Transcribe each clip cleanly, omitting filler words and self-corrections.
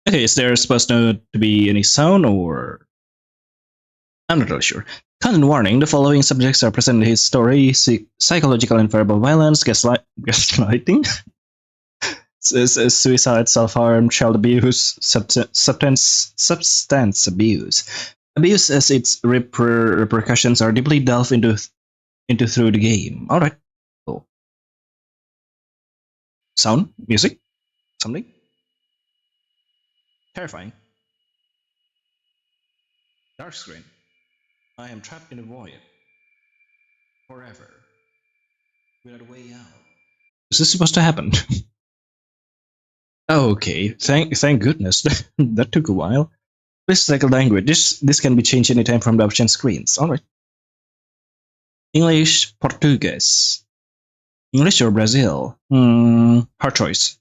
Okay, is there supposed to be any sound or... I'm not really sure. Content warning, the following subjects are present in his story: psychological and verbal violence, gaslighting, suicide, self-harm, child abuse, substance abuse. Abuse as its repercussions are deeply delved into through the game. Alright, cool. Sound? Music? Something? Terrifying. Dark screen. I am trapped in a void. Forever. Without a way out. Is this supposed to happen? Okay, thank goodness. That took a while. Please select a language. This can be changed anytime from the option screens. Alright. English, Portuguese. English or Brazil? Hard choice.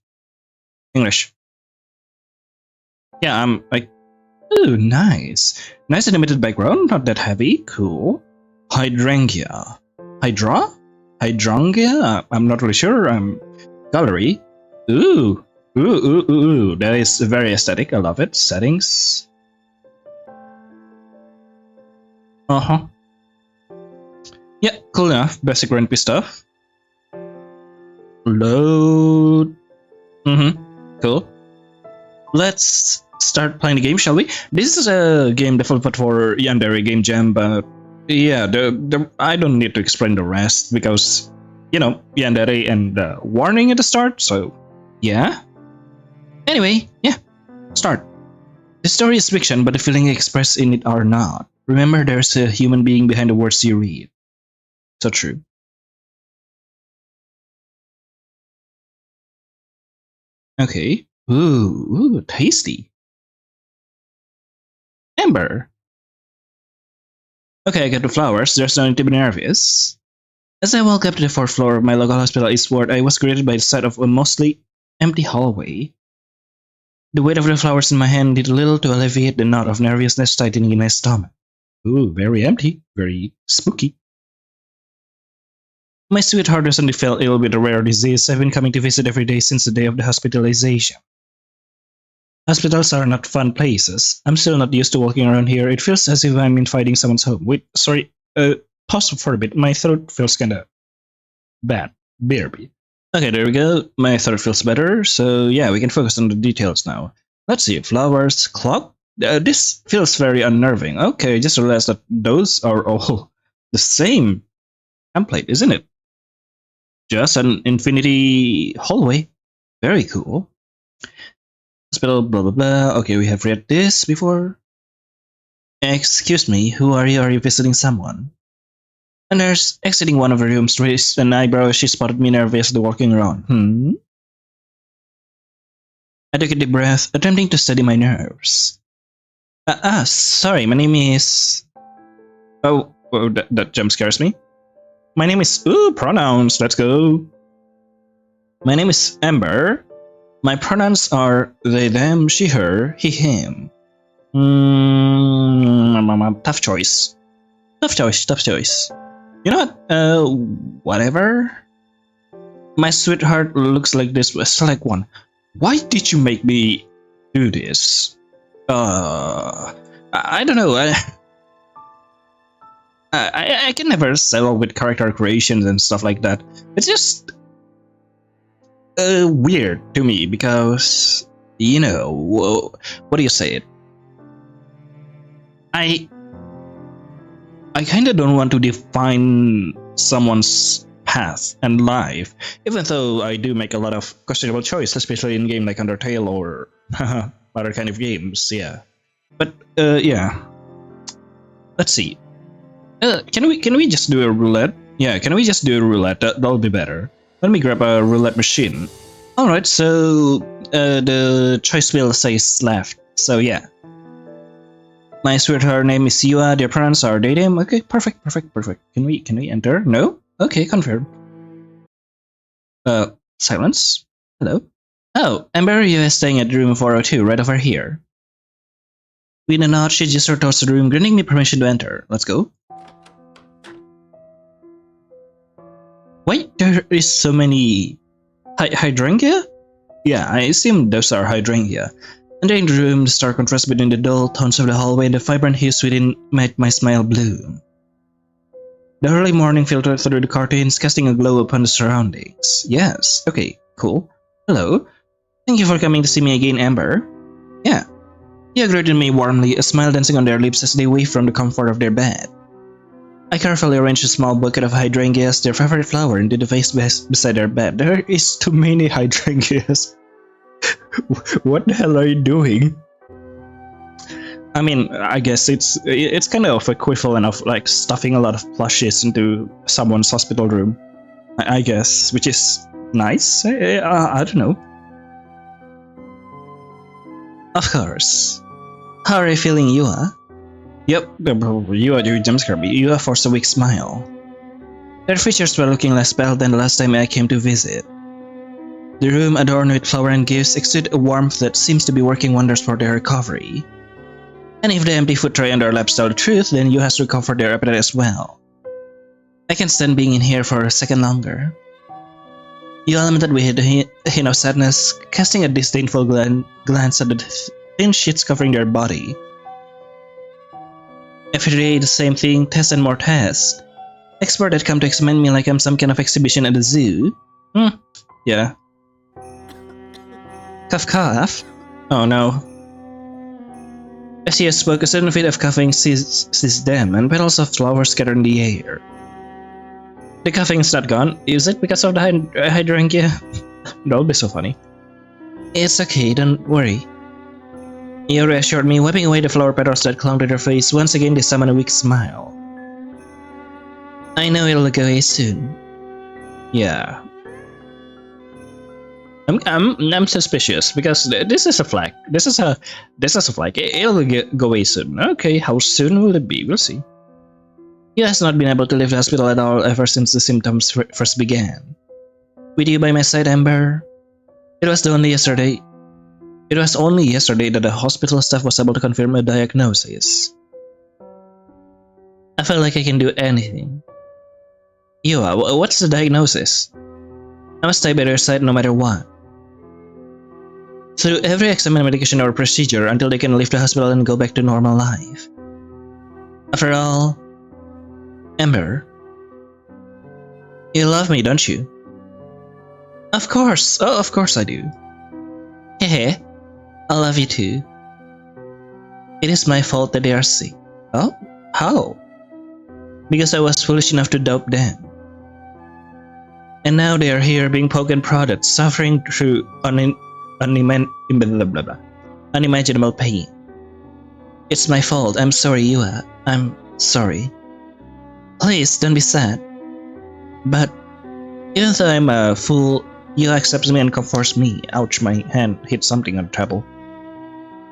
English. Yeah, I'm like, ooh, nice. Nice animated background, not that heavy. Cool. Hydrangea. Hydrangea? I'm not really sure. Gallery. Ooh. Ooh. That is very aesthetic. I love it. Settings. Uh-huh. Yeah, cool enough. Basic RNP stuff. Load. Cool. Let's start playing the game, shall we? This is a game developed for Yandere Game Jam, but yeah, I don't need to explain the rest because, you know, Yandere and warning at the start, so yeah. Anyway, yeah, start. The story is fiction, but the feelings expressed in it are not. Remember, there's a human being behind the words you read. So true. Okay. Ooh, tasty. Amber. Okay, I got the flowers. There's no need to be nervous. As I walk up to the fourth floor of my local hospital eastward, I was greeted by the sight of a mostly empty hallway. The weight of the flowers in my hand did little to alleviate the knot of nervousness tightening in my stomach. Ooh, very empty, very spooky. My sweetheart recently fell ill with a rare disease. I've been coming to visit every day since the day of the hospitalization. Hospitals are not fun places. I'm still not used to walking around here. It feels as if I'm invading someone's home. Wait, sorry. Pause for a bit. My throat feels kinda bad. BRB. Okay, there we go. My throat feels better. So yeah, we can focus on the details now. Let's see. Flowers, clock. This feels very unnerving. Okay, just realized that those are all the same template, isn't it? Just an infinity hallway. Very cool. Hospital, blah blah blah. Okay, we have read this before. Excuse me, who are you? Are you visiting someone? A nurse exiting one of the rooms raised an eyebrow as she spotted me nervously walking around. I took a deep breath, attempting to steady my nerves. Sorry, my name is... Oh, that jump scares me. My name is... Ooh, pronouns, let's go. My name is Amber. My pronouns are they, them, she, her, he, him. Tough choice. Tough choice. You know what? Whatever. My sweetheart looks like this. Select one. Why did you make me do this? I don't know. I can never settle with character creations and stuff like that. It's just weird to me because, you know, what do you say it? I kind of don't want to define someone's path and life, even though I do make a lot of questionable choices, especially in game like Undertale or other kind of games. Yeah, but yeah. Let's see. Can we just do a roulette? Yeah, can we just do a roulette? That'll be better. Let me grab a roulette machine. All right, so the choice wheel says left. So yeah. My sweetheart name is Yua. Their pronouns are they, them. Okay, perfect. Can we enter? No? Okay, confirm. Silence. Hello. Oh, Amber, you are staying at room 402, right over here. With a nod, she gestured towards the room, granting me permission to enter. Let's go. Wait, there is so many... Hydrangea? Yeah, I assume those are Hydrangea. Entering the room, the stark contrast between the dull tones of the hallway and the vibrant hues within made my smile bloom. The early morning filtered through the curtains, casting a glow upon the surroundings. Yes, okay, cool. Hello. Thank you for coming to see me again, Amber. Yeah. They greeted me warmly, a smile dancing on their lips as they waved from the comfort of their bed. I carefully arranged a small bucket of hydrangeas, their favorite flower, into the vase beside their bed. There is too many hydrangeas. What the hell are you doing? I mean, I guess it's kind of equivalent of like stuffing a lot of plushies into someone's hospital room, I guess, which is nice. I don't know. Of course. How are you feeling, Yua? Yep, Yua, you jumpscare me. Yua forced a weak smile. Their features were looking less pale than the last time I came to visit. The room, adorned with flower and gifts, exuded a warmth that seems to be working wonders for their recovery. And if the empty food tray on their laps tell the truth, then Yua has recovered their appetite as well. I can't stand being in here for a second longer. Yua lamented with a hint of sadness, casting a disdainful glance at the thin sheets covering their body. Every day the same thing, tests and more tests. Expert had come to examine me like I'm some kind of exhibition at the zoo. Yeah. Cough cough? Oh no. As he spoke, a sudden fit of coughing seized them, and petals of flowers scattered in the air. The coughing's not gone. Is it because of the hydrangea? That would be so funny. It's okay, don't worry. He reassured me, wiping away the flower petals that clung to their face. Once again, they summoned a weak smile. I know it'll go away soon. Yeah. I'm suspicious because this is a flag. This is a flag. It'll go away soon. Okay, how soon will it be? We'll see. He has not been able to leave the hospital at all ever since the symptoms first began. With you by my side, Amber. It was only yesterday that the hospital staff was able to confirm a diagnosis. I feel like I can do anything. Yua, what's the diagnosis? I must stay by their side no matter what. Through every exam, medication, or procedure until they can leave the hospital and go back to normal life. After all, Amber, you love me, don't you? Of course. Oh, of course I do. Hehe, I love you too. It is my fault that they are sick. Oh? How? Because I was foolish enough to doubt them. And now they are here being poked and prodded, suffering through unimaginable pain. It's my fault. I'm sorry, Yua. I'm sorry. Please, don't be sad. But even though I'm a fool, Yua accepts me and comforts me. Ouch, my hand hit something on the table.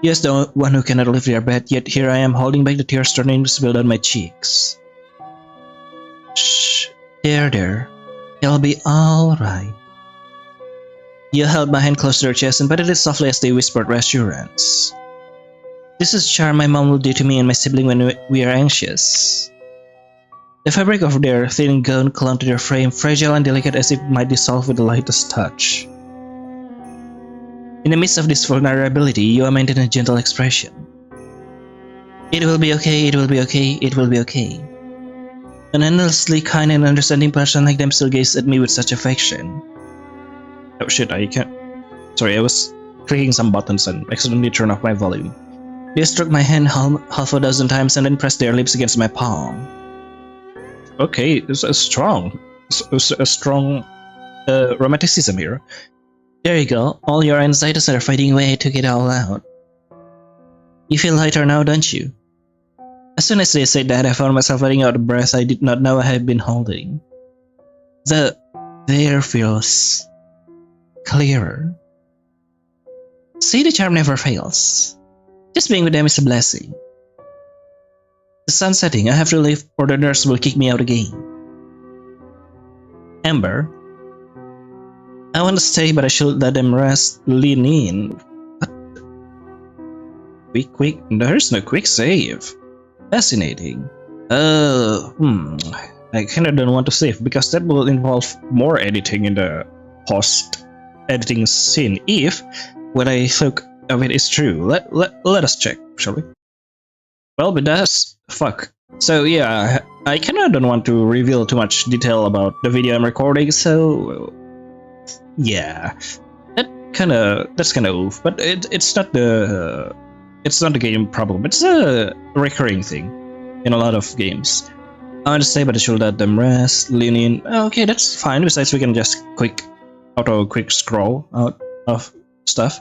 Yua's the one who cannot leave their bed, yet here I am holding back the tears turning to spill down my cheeks. Shh, there. It'll be alright. Yua held my hand close to her chest and patted it softly as they whispered reassurance. This is the charm my mom will do to me and my sibling when we are anxious. The fabric of their thin gown clung to their frame, fragile and delicate as if it might dissolve with the lightest touch. In the midst of this vulnerability, Yua maintained a gentle expression. It will be okay, it will be okay, it will be okay. An endlessly kind and understanding person like them still gazed at me with such affection. Oh shit, I can't. Sorry, I was clicking some buttons and accidentally turned off my volume. They struck my hand half a dozen times and then pressed their lips against my palm. Okay, it's a strong romanticism here. There you go, all your anxieties are fading away. I took it all out. You feel lighter now, don't you? As soon as they said that, I found myself letting out a breath I did not know I had been holding. The air feels clearer. See, the charm never fails. Just being with them is a blessing. The sun's setting. I have to leave or the nurse will kick me out again. Amber, I want to stay, but I should let them rest. Lean in. What? Quick. There's no quick save. Fascinating. I kinda don't want to save because that will involve more editing in the post-editing scene if, when I took of it is true. Let us check, shall we? Well, but that's fuck. So yeah, I kinda don't want to reveal too much detail about the video I'm recording, so yeah. That's kinda oof, but it's not the game problem. It's a recurring thing in a lot of games. I want to say, but I should let them rest, lean in. Okay, that's fine. Besides, we can just quick scroll out of stuff.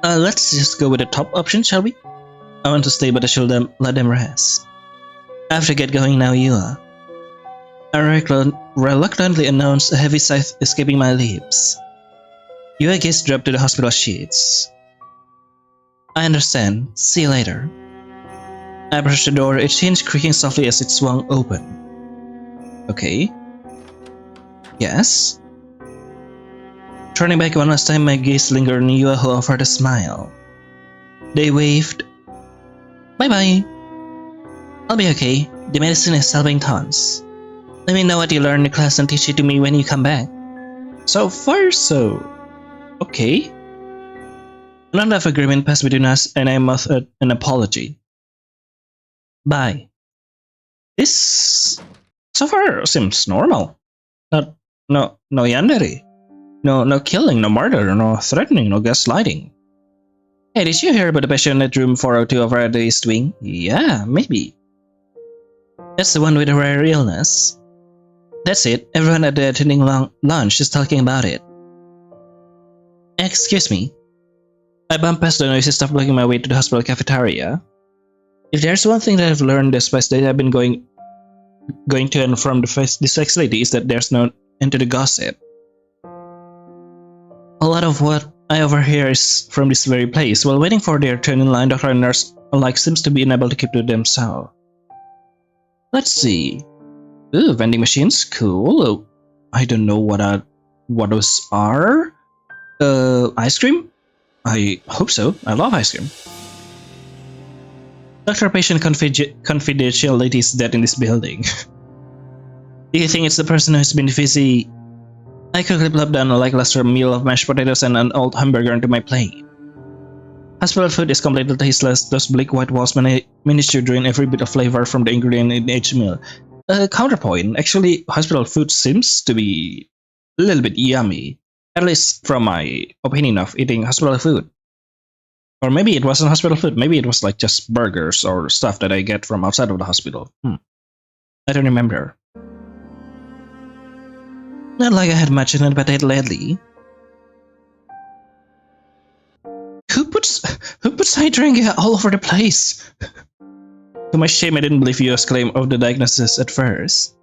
Let's just go with the top option, shall we? I want to stay, but I should let them rest. I have to get going now, you are. I reluctantly announced, a heavy sigh escaping my lips. Yua gazed dropped to the hospital sheets. I understand. See you later. I approached the door, its hinge creaking softly as it swung open. Okay. Yes? Turning back one last time, my gaze lingered on Yua, who offered a smile. They waved. Bye-bye. I'll be okay. The medicine is helping tons. Let me know what you learned in class and teach it to me when you come back. So far, so okay. A lot of agreement passed between us, and I muttered an apology. Bye. This so far seems normal. No yandere. No killing, no murder, no threatening, no gaslighting. Hey, did you hear about the patient at room 402 over at the East Wing? Yeah, maybe. That's the one with a rare illness. That's it. Everyone at the attending lunch is talking about it. Excuse me. I bumped past the noisy stuff blocking my way to the hospital cafeteria. If there's one thing that I've learned this past day I've been going to and from this facility is that there's no end to the gossip. A lot of what I overhear is from this very place. While waiting for their turn in line, doctor and nurse alike seems to be unable to keep to themselves. Let's see. Ooh, vending machines, cool. Oh, I don't know what those are. Ice cream? I hope so. I love ice cream. Doctor-patient confidentiality is dead in this building. Do you think it's the person who's been busy? I quickly plopped down a lackluster meal of mashed potatoes and an old hamburger onto my plate. Hospital food is completely tasteless. Those bleak white walls manage to drain every bit of flavor from the ingredient in each meal. Counterpoint, actually, hospital food seems to be a little bit yummy. At least from my opinion of eating hospital food. Or maybe it wasn't hospital food, maybe it was like just burgers or stuff that I get from outside of the hospital. I don't remember. Not like I had much in appetite lately. Who puts Hydrangea all over the place? To my shame, I didn't believe Yua's claim of the diagnosis at first.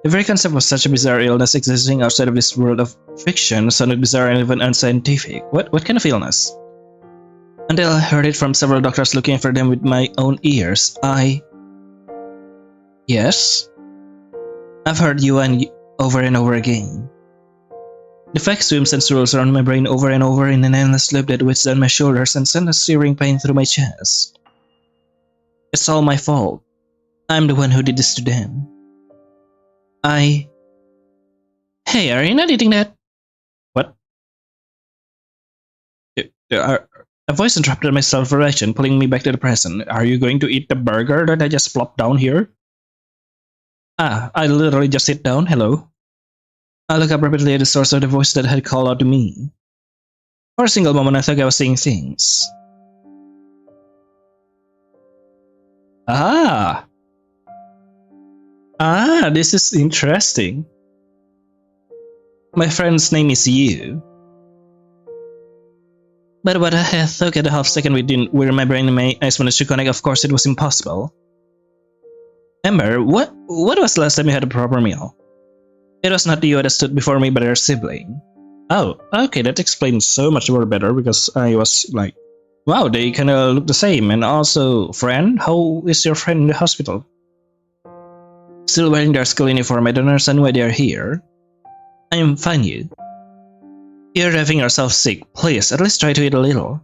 The very concept of such a bizarre illness existing outside of this world of fiction sounded bizarre and even unscientific. What kind of illness? Until I heard it from several doctors looking for them with my own ears, Yes? I've heard you over and over again. The fact swims and swirls around my brain over and over in an endless loop that whips down my shoulders and sends a searing pain through my chest. It's all my fault. I'm the one who did this to them. Hey, are you not eating that? What? A voice interrupted my self-revelation, pulling me back to the present. Are you going to eat the burger that I just plopped down here? I literally just sit down. Hello. I look up rapidly at the source of the voice that had called out to me. For a single moment, I thought I was seeing things. This is interesting. My friend's name is Yu. But what I had thought at a half second where my brain and my eyes managed to connect, of course it was impossible. Ember, what was the last time you had a proper meal? It was not you that stood before me, but her sibling. Oh, okay, that explains so much more better, because I was like, wow, they kinda look the same. And also, friend, how is your friend in the hospital? Still wearing their school uniform, I don't understand why they are here. I am fine, you. You're having yourself sick. Please, at least try to eat a little.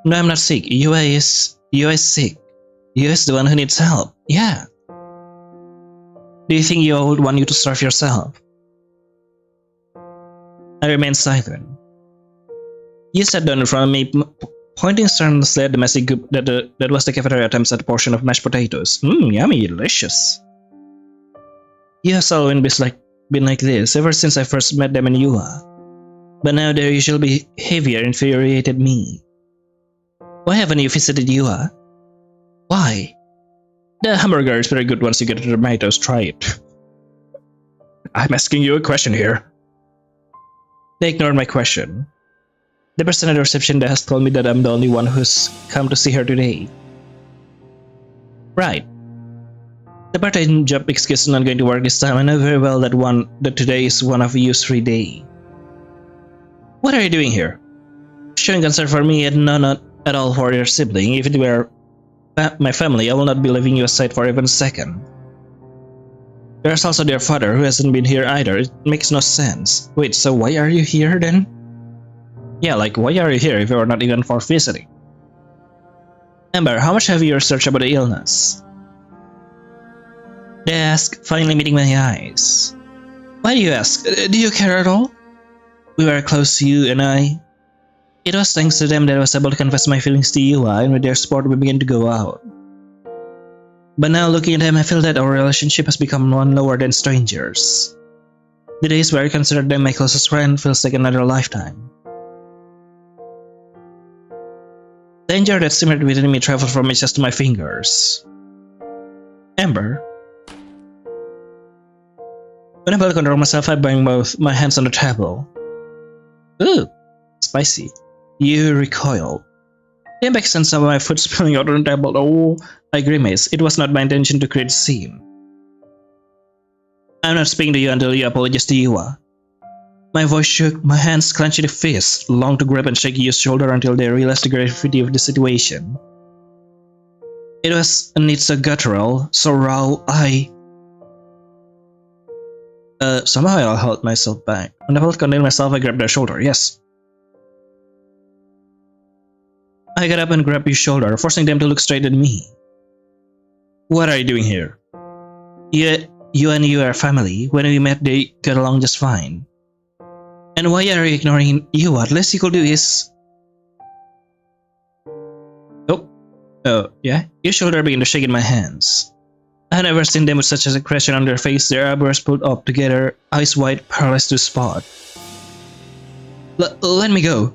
No, I'm not sick. Yua is sick. Yua is the one who needs help. Yeah. Do you think Yua would want you to starve yourself? I remained silent. You sat down in front of me, pointing sternly at the messy goop that was the cafeteria attempts at a portion of mashed potatoes. Yummy, delicious. You have always been like this ever since I first met them in Yua. But now their usual behavior infuriated me. Why haven't you visited Yua? Why? The hamburger is very good once you get the tomatoes. Try it. I'm asking you a question here. They ignored my question. The person at the reception desk told me that I'm the only one who's come to see her today. Right. The part-time job excuse is not going to work this time. I know very well that today is one of you's free day. What are you doing here? Showing concern for me and not at all for your sibling. If it were my family, I will not be leaving you aside for even a second. There's also their father who hasn't been here either. It makes no sense. Wait, so why are you here then? Yeah, like why are you here if you're not even for visiting? Amber, how much have you researched about the illness? They ask, finally meeting my eyes. Why do you ask? Do you care at all? We were close, you and I. It was thanks to them that I was able to confess my feelings to you, and with their support we began to go out. But now looking at them, I feel that our relationship has become one lower than strangers. The days where I considered them my closest friend feels like another lifetime. The anger that simmered within me traveled from my chest to my fingers. Amber. Unable to control myself, I banged both my hands on the table. Ooh, spicy. You recoiled. The impact sense of my foot spilling out on the table. Oh, I grimaced. It was not my intention to create a scene. I'm not speaking to you until you apologize to Yua. My voice shook, my hands clenched in a fist, longed to grab and shake Yu's shoulder until they realized the gravity of the situation. It was indeed so guttural, so raw, somehow I held myself back. Unable to contain myself, I grabbed their shoulder, yes. I got up and grabbed Yu's shoulder, forcing them to look straight at me. What are you doing here? You and you are family. When we met, they got along just fine. And why are you ignoring you? What least you could do is... Oh, yeah? Your shoulder began to shake in my hands. I had never seen them with such an expression on their face, their eyebrows pulled up together, eyes wide, paralyzed to spot. Let me go.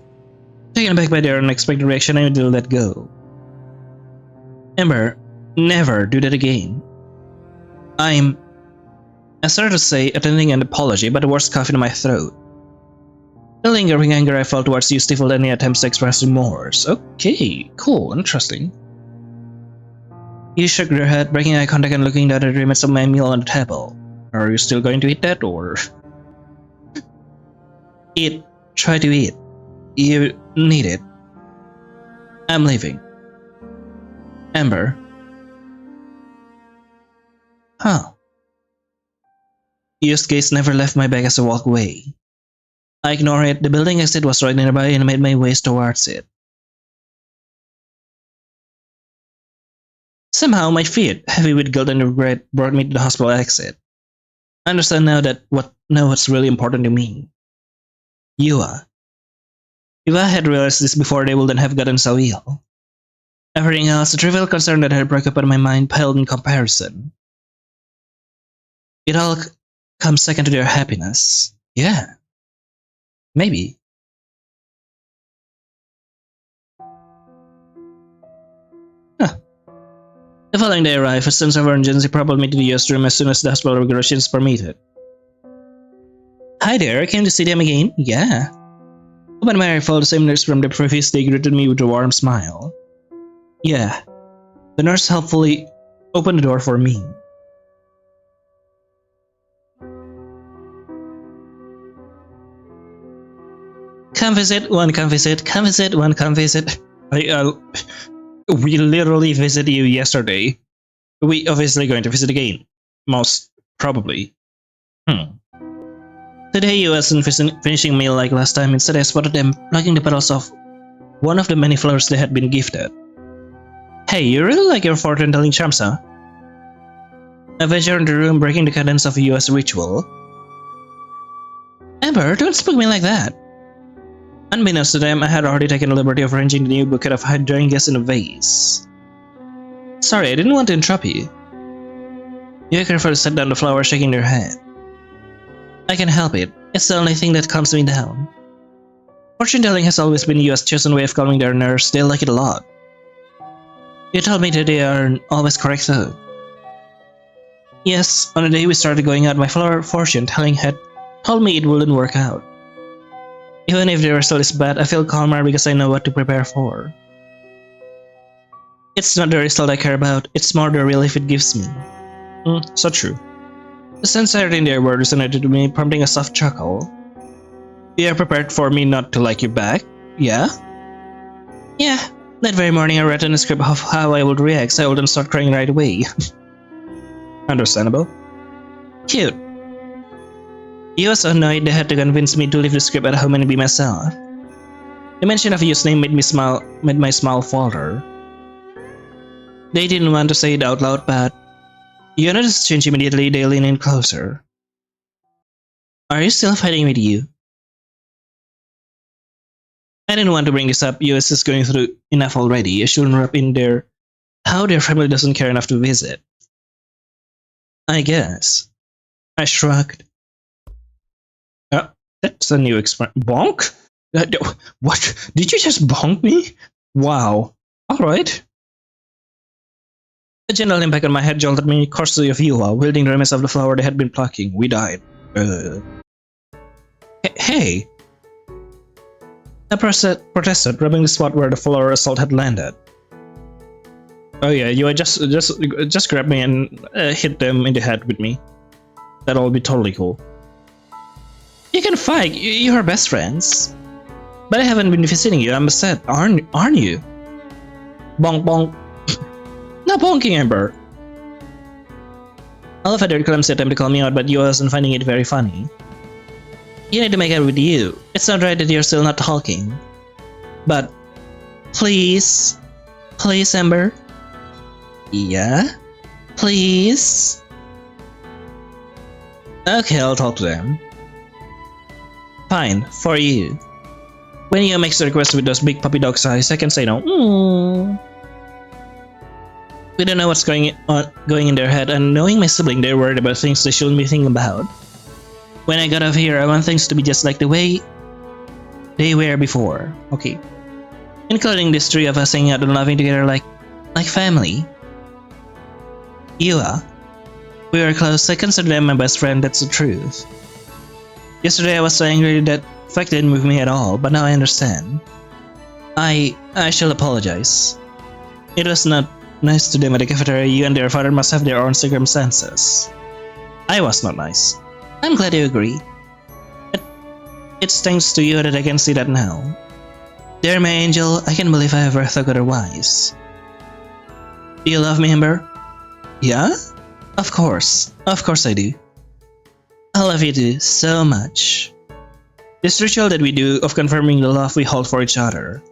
Taken aback by their unexpected reaction, I did let go. Amber, never do that again. I started to say, attempting an apology, but the words coughed in my throat. The lingering anger I felt towards you stifled any attempts to express remorse. Okay, cool, interesting. You shook your head, breaking eye contact and looking at the remains of my meal on the table. Are you still going to eat that, or...? Eat. Try to eat. You need it. I'm leaving. Amber. Huh. Yu's gaze never left my back as I walked away. I ignored it. The building exit was right nearby and I made my way towards it. Somehow my feet, heavy with guilt and regret, brought me to the hospital exit. I understand now what's really important to me. Yua. If I had realized this before, they wouldn't have gotten so ill. Everything else, the trivial concern that had preoccupied my mind, paled in comparison. It all comes second to their happiness. Yeah. Maybe. Huh. The following day arrived, a sense of urgency propelled me to the US room as soon as the hospital regulations permitted. Hi there, came to see them again? Yeah. Open my eye, the same nurse from the previous day greeted me with a warm smile. Yeah. The nurse helpfully opened the door for me. Come visit, one come visit, come visit, one come visit. We literally visited you yesterday. We obviously going to visit again. Most probably. Today you wasn't finishing meal like last time. Instead I spotted them plucking the petals off one of the many flowers they had been gifted. Hey, you really like your fortune telling charms, huh? I ventured into the room, breaking the cadence of a US ritual. Amber, don't spook me like that. Unbeknownst to them, I had already taken the liberty of arranging the new bouquet of hydrangeas in a vase. Sorry, I didn't want to interrupt you. You carefully set down the flower, shaking their head. I can help it. It's the only thing that calms me down. Fortune telling has always been Yua's chosen way of calming their nerves. They like it a lot. You told me that they aren't always correct though. Yes, on the day we started going out, my fortune telling had told me it wouldn't work out. Even if the result is bad, I feel calmer because I know what to prepare for. It's not the result I care about, it's more the relief it gives me. So true. The sincerity in their words resonated with me, prompting a soft chuckle. You are prepared for me not to like you back? Yeah? Yeah. That very morning I read in a script of how I would react so I wouldn't start crying right away. Understandable. Cute. He was annoyed they had to convince me to leave the script at home and be myself. The mention of Yu's name made my smile falter. They didn't want to say it out loud, but you noticed change immediately. They leaned in closer. Are you still fighting with you? I didn't want to bring this up. US is going through enough already. I shouldn't rub in there how their family doesn't care enough to visit. I guess. I shrugged. That's a new expression. Bonk? What? Did you just bonk me? Wow. Alright. A gentle impact on my head jolted me, courtesy of Yua, wielding the remains of the flower they had been plucking. We died. Hey! I protested, rubbing the spot where the flower assault had landed. Oh yeah, Yua just grab me and hit them in the head with me. That'll be totally cool. You can fight, you're best friends. But I haven't been visiting you, I'm upset, aren't you? Bonk bonk. No bonking, Ember. All of their clumsy attempt to call me out, but Yua wasn't finding it very funny. You need to make it with you. It's not right that you're still not talking. But, please? Please, Ember? Yeah? Please? Okay, I'll talk to them. Fine, for you. When you makes the request with those big puppy dog's eyes, I can say no. We don't know what's going in their head, and knowing my sibling, they're worried about things they shouldn't be thinking about. When I got out of here, I want things to be just like the way they were before. Okay. Including this three of us hanging out and laughing together like family. Yua. We were close, I consider them my best friend, that's the truth. Yesterday I was so angry that fact didn't move me at all, but now I understand. I shall apologize. It was not nice to them at the cafeteria. You and their father must have their own circumstances. I was not nice. I'm glad you agree. It's thanks to you that I can see that now. Dear my angel, I can't believe I ever thought otherwise. Do you love me, Ember? Yeah? Of course I do. I love you too, so much. This ritual that we do of confirming the love we hold for each other.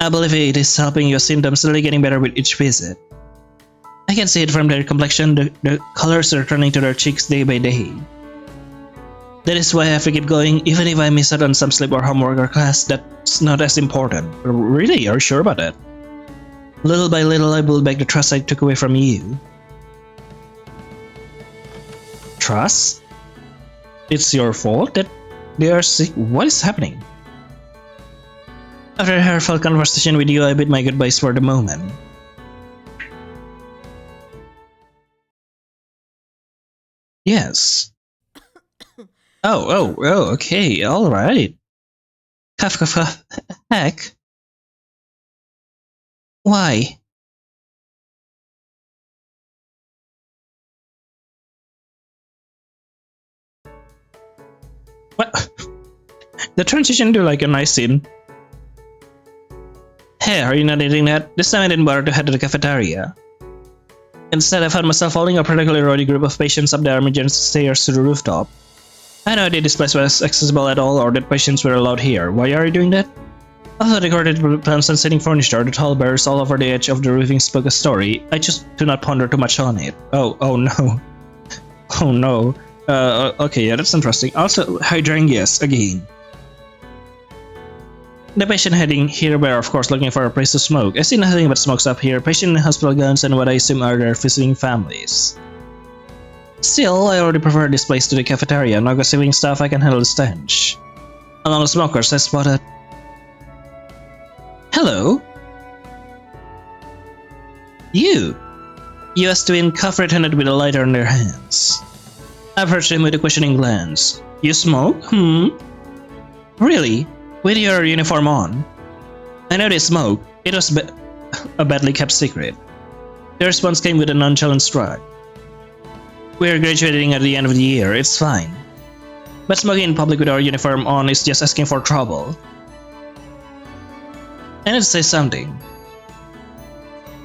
I believe it is helping your symptoms slowly getting better with each visit. I can see it from their complexion, the colors returning to their cheeks day by day. That is why I have to keep going, even if I miss out on some sleep or homework or class, that's not as important. Really? Are you sure about that? Little by little, I build back the trust I took away from you. Trust? It's your fault that they are sick? What is happening? After a heartfelt conversation with you, I bid my goodbyes for the moment. Yes. Oh, okay, alright. Cough, cough, cough. Heck. Why? What? The transition to like a nice scene. Hey, are you not eating that? This time I didn't bother to head to the cafeteria. Instead, I found myself following a particularly rowdy group of patients up the emergency stairs to the rooftop. I had no idea this place was accessible at all or that patients were allowed here. Why are you doing that? Although the decorated plants and sitting furniture, the tall bears all over the edge of the roofing spoke a story, I just do not ponder too much on it. Oh no. Oh no. Okay, yeah, that's interesting. Also, hydrangeas again. The patient heading here were of course looking for a place to smoke. I see nothing but smokes up here, patient and hospital gowns and what I assume are their visiting families. Still, I already prefer this place to the cafeteria. No gossiping stuff, I can handle the stench. Along the smokers, I spotted... Hello? You! US twin cuff red-handed with a lighter in their hands. I approached him with a questioning glance. You smoke? Really? With your uniform on? I know they smoke. It was a badly kept secret. The response came with a nonchalant shrug. We're graduating at the end of the year, it's fine. But smoking in public with our uniform on is just asking for trouble. I need to say something.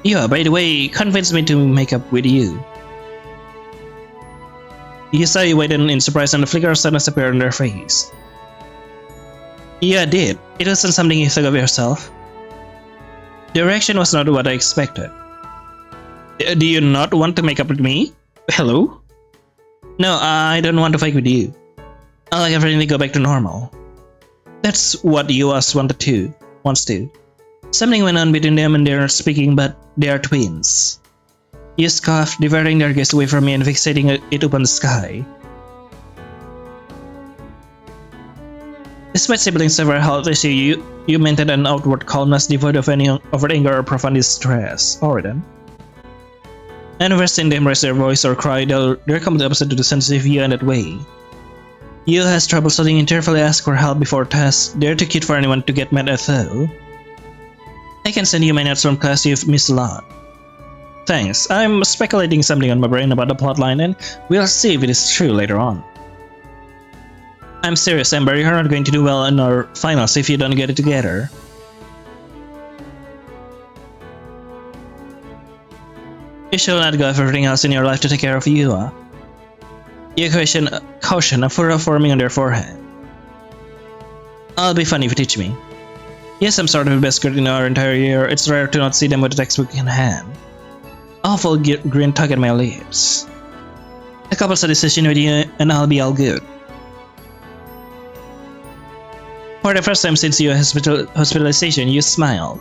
Yeah, by the way, convinced me to make up with you. You saw you waited in surprise and the flicker of sadness appeared on their face. Yeah, I did. It wasn't something you thought of yourself. The reaction was not what I expected. Do you not want to make up with me? Hello? No, I don't want to fight with you. I like everything to go back to normal. That's what US wants to. Something went on between them and they're not speaking, but they are twins. You scoffed, diverting their gaze away from me and fixating it upon the sky. Despite siblings' several health issues, you maintained an outward calmness devoid of any overt anger or profound distress. Alright. I never seen them raise their voice or cry, they're completely opposite to the sensitive you in that way. You has trouble studying and tearfully ask for help before tests. They're too cute for anyone to get mad at though. I can send you my notes from class, you've missed a lot. Thanks, I'm speculating something on my brain about the plotline and we'll see if it is true later on. I'm serious, Amber, you're not going to do well in our finals if you don't get it together. You shall not go for everything else in your life to take care of you, You caution a furrow forming on their forehead. I'll be funny if you teach me. Yes, I'm sort of the best grade in our entire year. It's rare to not see them with a textbook in hand. Awful grin tug at my lips. A couple study session with you and I'll be all good. For the first time since your hospitalization, you smiled.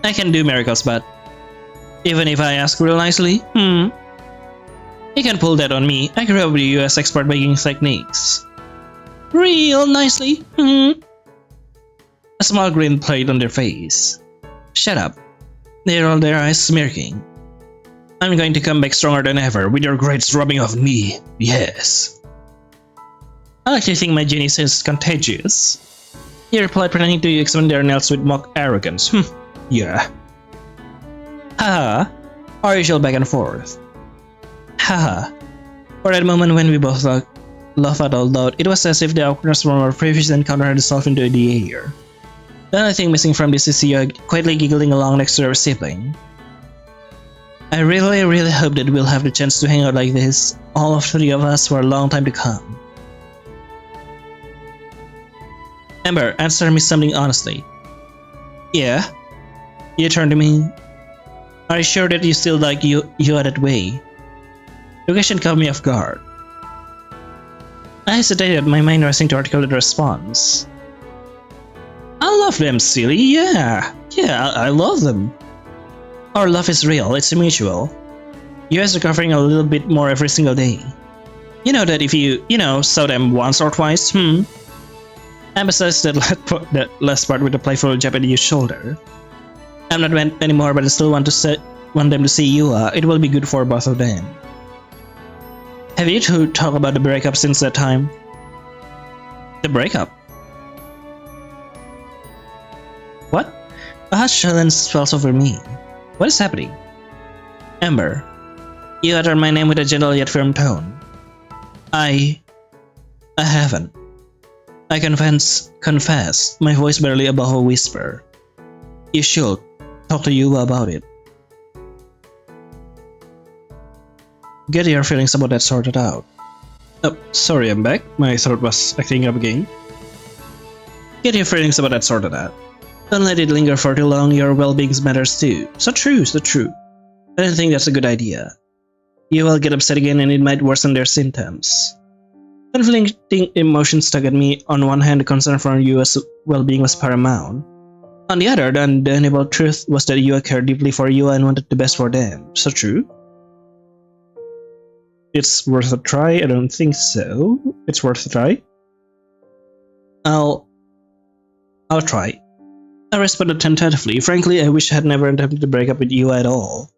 I can do miracles, but even if I ask real nicely, you can pull that on me. I grew up with a US expert baking techniques. Real nicely, A small grin played on their face. Shut up. They rolled their eyes, smirking. I'm going to come back stronger than ever, with your grades rubbing off me. Yes. I like to think my genius is contagious. He replied, pretending to examine their nails with mock arrogance. Yeah. Haha. Our usual back and forth. Haha. For that moment when we both laughed out loud, it was as if the awkwardness from our previous encounter had dissolved into the air. The only thing missing from this is you quietly giggling along next to our sibling. I really hope that we'll have the chance to hang out like this, all of three of us, for a long time to come. Amber, answer me something honestly. Yeah? You turned to me. Are you sure that you still like you are that way? The question caught me off guard. I hesitated, my mind racing to articulate a response. I love them, silly, yeah, I love them. Our love is real, it's mutual. You guys are recovering a little bit more every single day. You know that if you saw them once or twice, Emphasize that last part with a playful jab at your shoulder. I'm not went anymore, but I still want them to see you. It will be good for both of them. Have you two talked about the breakup since that time? The breakup? What? A harsh silence falls over me. What is happening? Amber, you utter my name with a gentle yet firm tone. I haven't. I confess, my voice barely above a whisper. You should talk to you about it. Get your feelings about that sorted out. Oh, sorry, I'm back. My throat was acting up again. Get your feelings about that sorted out. Don't let it linger for too long, your well-being matters too. So true. I don't think that's a good idea. You will get upset again and it might worsen their symptoms. Conflicting emotions stuck at me. On one hand, the concern for Yua's well-being was paramount. On the other, the undeniable truth was that Yua cared deeply for Yua and wanted the best for them. So true? It's worth a try? I don't think so. It's worth a try? I'll try. I responded tentatively. Frankly, I wish I had never attempted to break up with Yua at all.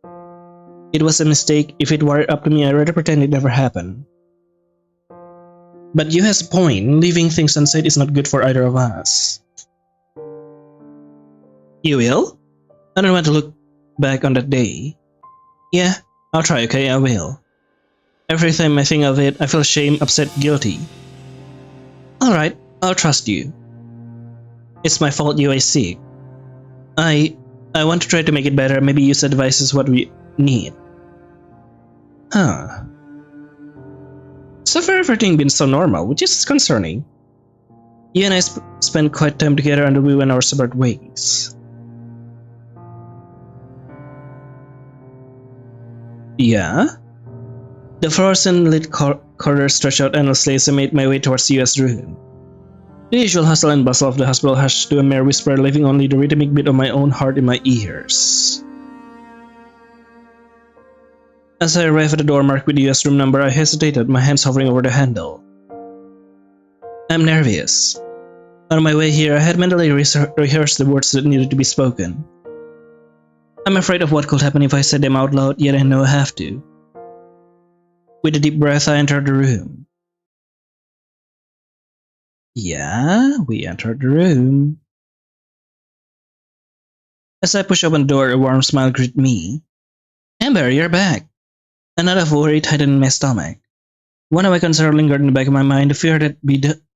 It was a mistake. If it were up to me, I'd rather pretend it never happened. But you has a point. Leaving things unsaid is not good for either of us. You will? I don't want to look back on that day. Yeah, I'll try, okay? I will. Every time I think of it, I feel shame, upset, guilty. Alright, I'll trust you. It's my fault you I seek. I want to try to make it better. Maybe use advice is what we need. Huh. So far everything been so normal, which is concerning. You and I spent quite time together until we went our separate ways. Yeah? The fluorescent lit corridor stretched out endlessly as I made my way towards Yua's room. The usual hustle and bustle of the hospital hushed to a mere whisper, leaving only the rhythmic beat of my own heart in my ears. As I arrived at the door marked with the US room number, I hesitated, my hands hovering over the handle. I'm nervous. On my way here, I had mentally rehearsed the words that needed to be spoken. I'm afraid of what could happen if I said them out loud, yet I know I have to. With a deep breath, I entered the room. Yeah, we entered the room. As I pushed open the door, a warm smile greeted me. Amber, you're back. A knot of worry tightened in my stomach. One of my concerns lingered in the back of my mind, the fear that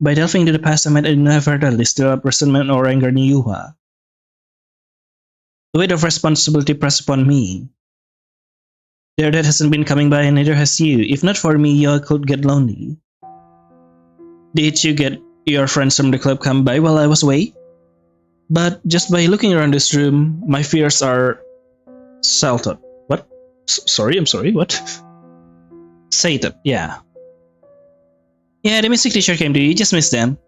by delving into the past I might inadvertently stir up resentment or anger in Yuha. The weight of responsibility pressed upon me. Their dad hasn't been coming by and neither has you. If not for me, Yuha could get lonely. Did you get your friends from the club come by while I was away? But just by looking around this room, my fears are salted. What? I'm sorry, what? Sated, yeah. Yeah, the music teacher came to you just missed them.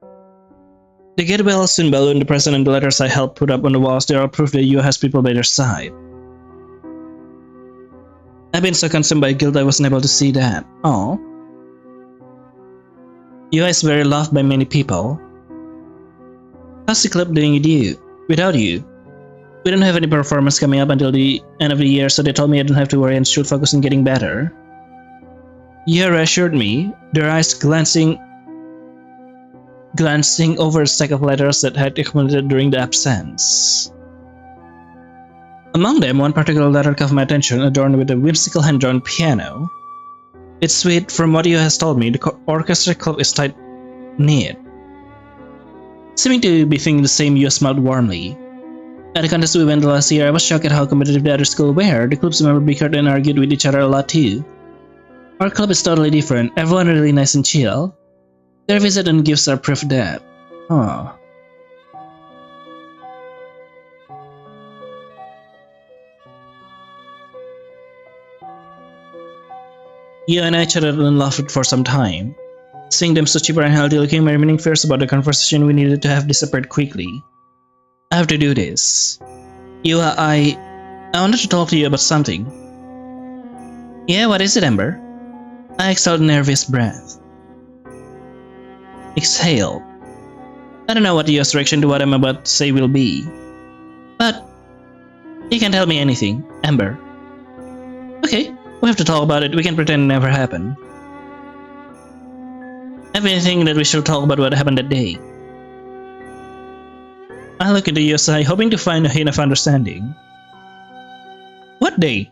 The gatewell symbol in the present and the letters I helped put up on the walls, they are proof that Yuha has people by their side. I've been so consumed by guilt I wasn't able to see that. Oh. Yuha is very loved by many people. How's the club doing without you? We don't have any performance coming up until the end of the year, so they told me I don't have to worry and should focus on getting better. Yuha reassured me, their eyes glancing over a stack of letters that had accumulated during the absence. Among them, one particular letter caught my attention, adorned with a whimsical hand-drawn piano. It's sweet. From what Yuha has told me, the orchestra club is tight-knit. Seeming to be thinking the same, Yuha smiled warmly. At the contest we went last year, I was shocked at how competitive the other school were. The club's members bickered and argued with each other a lot too. Our club is totally different. Everyone really nice and chill. Their visit and gifts are proof of that. Oh. Yuha and I chatted and laughed for some time. Seeing them so cheaper and healthy looking, my remaining fears about the conversation we needed to have disappeared quickly. I have to do this. Yuha, I wanted to talk to you about something. Yeah, what is it, Amber? I exhaled a nervous breath. Exhale. I don't know what Yuha's reaction to what I'm about to say will be. But you can't tell me anything, Amber. Okay, we have to talk about it. We can pretend it never happened. I've been thinking that we should talk about what happened that day. I look into Yuha's eye, hoping to find a hint of understanding. What day?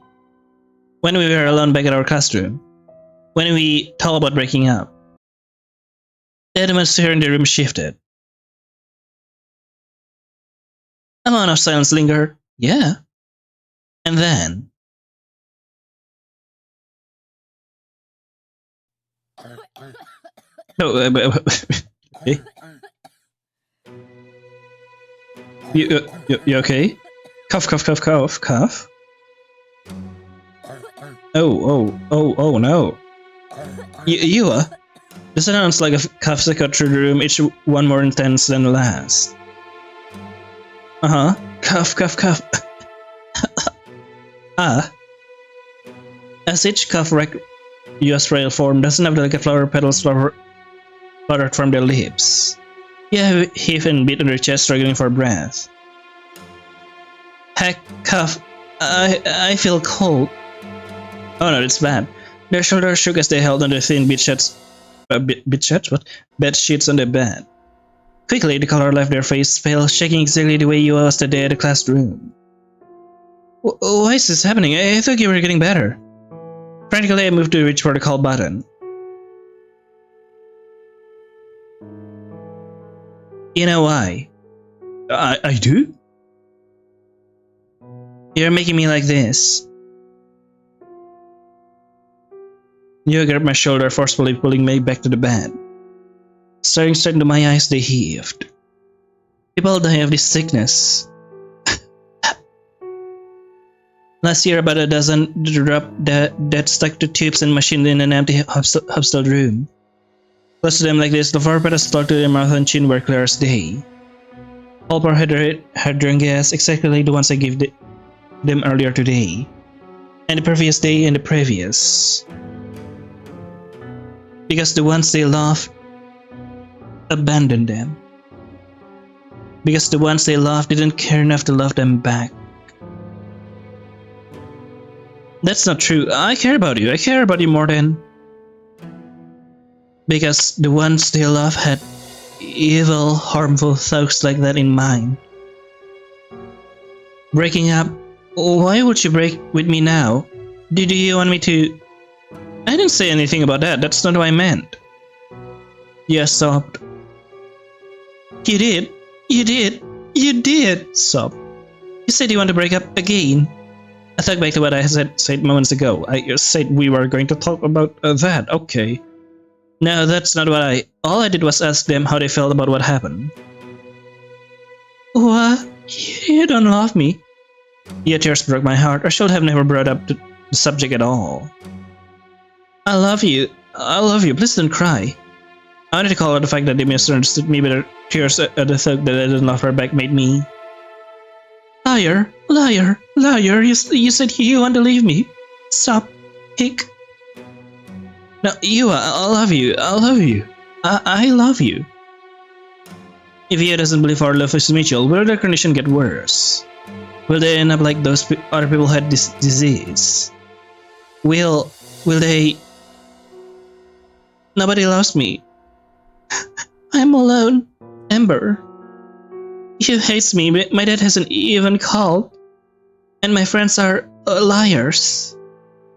When we were alone back at our classroom. When we talked about breaking up. The atmosphere in the room shifted. A moment of silence lingered. Yeah. And then... Oh, okay. You okay? Cough, cough, cough, cough, cough. Oh no. Yuha? The sounds like a cough echoed through the room, each one more intense than the last. Cough, cough, cough. As each cough wrecked US frail form, doesn't have delicate flower petals fluttered from their lips. Yeah, heave and beat on their chest, struggling for breath. Heck, cough. I feel cold. Oh no, it's bad. Their shoulders shook as they held on the thin bed sheets on the bed. Quickly, the color left their face pale, shaking exactly the way you was the day at the classroom. Why is this happening? I thought you were getting better. Frantically, I moved to reach for the call button. You know why? I do? You're making me like this. You grabbed my shoulder, forcefully pulling me back to the bed. Staring straight into my eyes, they heaved. People die of this sickness. Last year, about a dozen dropped that stuck to tubes and machines in an empty hostel room. Close to them like this, the flower petals stuck to their mouth and chin were clear as day. All poor Hydrangeas, exactly like the ones I gave them earlier today. And the previous day and the previous. Because the ones they loved abandoned them. Because the ones they loved didn't care enough to love them back. That's not true. I care about you. I care about you more than... Because the ones they love had evil, harmful thoughts like that in mind. Breaking up? Why would you break with me now? Do you want me to... I didn't say anything about that. That's not what I meant. Yeah, sobbed. You did. You did. You did, sobbed. You said you want to break up again. I thought back to what I said moments ago. I said we were going to talk about that. Okay. No, that's not what all I did was ask them how they felt about what happened. What? You don't love me? Your tears broke my heart. I should have never brought up the subject at all. I love you. I love you. Please don't cry. I wanted to call out the fact that they misunderstood me, but their tears at the thought that I didn't love her back made me... Liar. Liar. Liar. You said you want to leave me. Stop. Hick. No, I love you. I love you. I love you. If Ia doesn't believe our love is mutual, will their condition get worse? Will they end up like those other people who had this disease? Will they... Nobody loves me. I'm alone. Ember. He hates me, but my dad hasn't even called. And my friends are liars.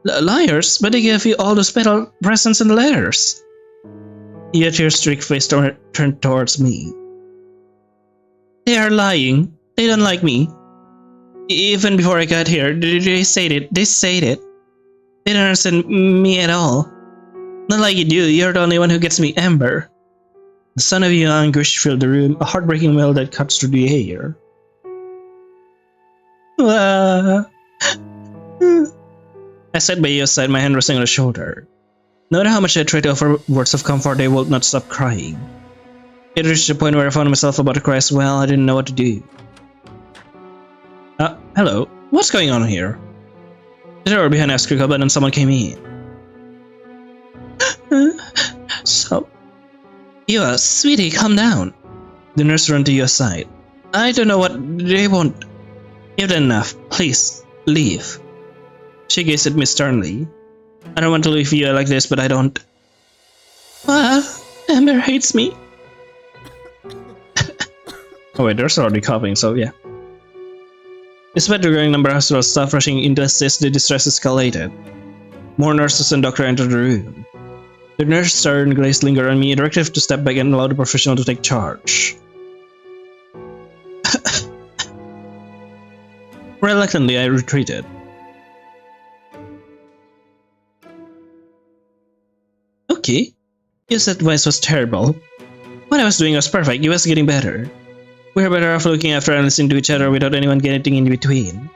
Liars? But they gave you all those petal presents and letters. Yet your strict face turned towards me. They are lying. They don't like me. Even before I got here, they said it. They said it. They don't understand me at all. Not like you do. You're the only one who gets me, Ember. The sound of your anguish filled the room, a heartbreaking wail that cuts through the air. I sat by your side, my hand resting on her shoulder. No matter how much I tried to offer words of comfort, they would not stop crying. It reached the point where I found myself about to cry as well. I didn't know what to do. Hello. What's going on here? The door behind us creaked open and someone came in. So... Yua, sweetie, calm down. The nurse ran to your side. I don't know what they want. You've done enough. Please, leave. She gazed at me sternly. I don't want to leave you like this, but I don't. Ember hates me. Oh wait, there's already coughing, so yeah. Despite the growing number of hospital staff rushing in to assist, the distress escalated. More nurses and doctors entered the room. The nurse stern gaze lingered on me, a directive to step back and allow the professional to take charge. Reluctantly, I retreated. Okay, yes, that advice was terrible. What I was doing was perfect. You was getting better. We were better off looking after and listening to each other without anyone getting in between.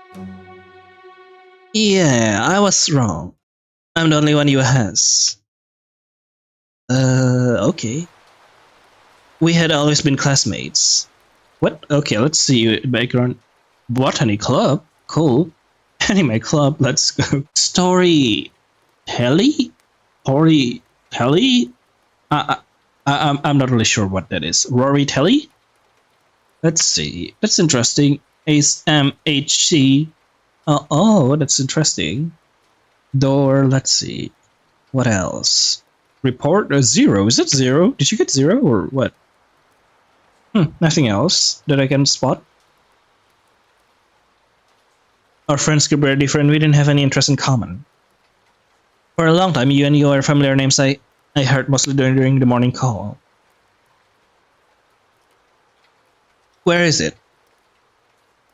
Yeah, I was wrong. I'm the only one you has. Okay. We had always been classmates. What? Okay, let's see. Background. Botany club? Cool. Anime club, let's go. Story. Telly? Story. Telly? I'm not really sure what that is. Rory Telly? Let's see. That's interesting. Ace MHC. Oh, that's interesting. Door, let's see. What else? Report? Zero. Is it zero? Did you get zero or what? Nothing else that I can spot. Our friends group were different. We didn't have any interest in common. For a long time, you and your familiar names I heard mostly during the morning call. Where is it?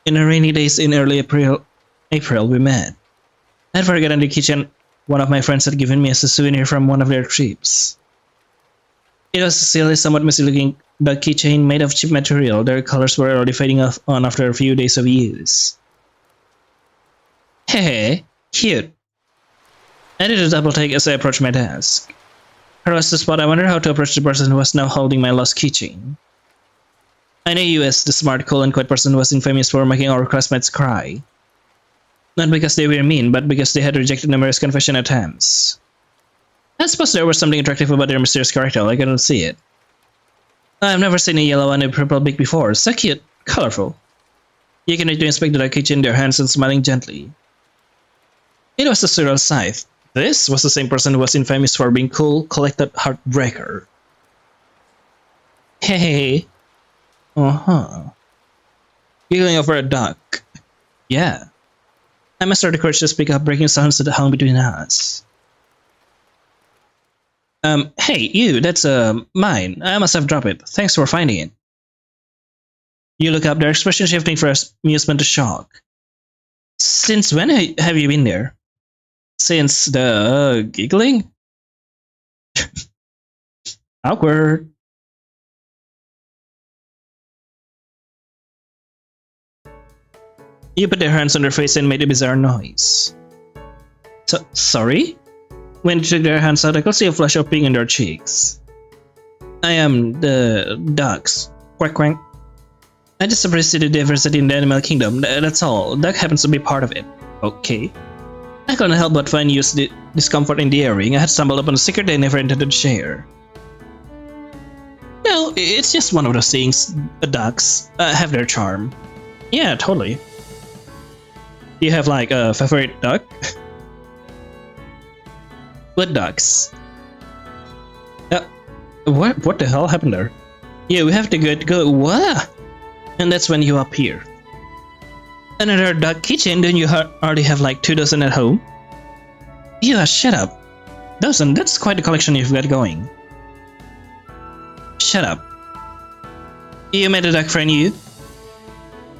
In a rainy days in early April we met. I'd forgotten the kitchen one of my friends had given me as a souvenir from one of their trips. It was a silly, somewhat messy-looking dog keychain made of cheap material. Their colors were already fading off after a few days of use. Hey, cute. I did a double take as I approached my desk. Across the spot, I wondered how to approach the person who was now holding my lost keychain. I knew you as the smart, cool, and quiet person who was infamous for making our classmates cry. Not because they were mean, but because they had rejected numerous confession attempts. I suppose there was something attractive about their mysterious character, I couldn't see it. I've never seen a yellow and a purple beak before, so cute, colorful. You can read to inspect the keychain in their hands and smiling gently. It was a surreal sight. This was the same person who was infamous for being cool, collected heartbreaker. Hey. Giggling over a duck. Yeah. I mustered the courage to speak up, breaking silence that hung between us. Hey, you, that's, mine. I must have dropped it. Thanks for finding it. You look up, their expression shifting from amusement to shock. Since when have you been there? Since the giggling? Awkward. You put their hands on their face and made a bizarre noise. Sorry? When they took their hands out, I could see a flash of pink in their cheeks. I am the ducks. Quack quack. I just appreciate the diversity in the animal kingdom, that's all. Duck happens to be part of it. Okay. I couldn't help but find discomfort in the earring. I had stumbled upon a secret I never intended to share. No, it's just one of those things. Ducks have their charm. Yeah, totally. Do you have like a favorite duck? What ducks? What the hell happened there? Yeah, we have to go. What? And that's when you appear. Another duck kitchen? Don't you already have like 2 dozen at home? Yeah, shut up. Dozen? That's quite a collection you've got going. Shut up. You made a duck friend, you?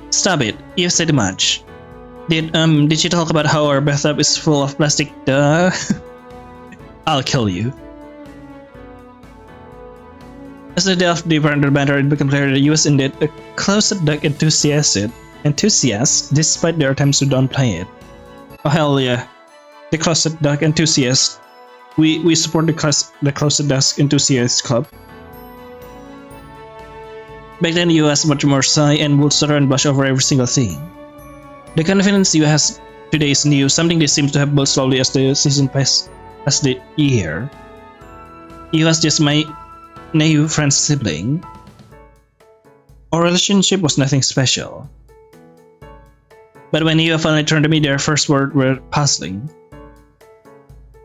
Stop it. You've said much. Did you talk about how our bathtub is full of plastic? Duh. I'll kill you. As they delved deeper into the matter, it became clear that he was indeed a closet duck enthusiast, despite their attempts to downplay it. Oh hell yeah. The Closet Duck Enthusiast. We support the Closet Duck Enthusiast Club. Back then you was much more shy and would stutter and blush over every single thing. The confidence you has today is new, something that seems to have built slowly as the season passed, as the year. You was just my naive friend's sibling. Our relationship was nothing special. But when you finally turned to me, their first words were puzzling.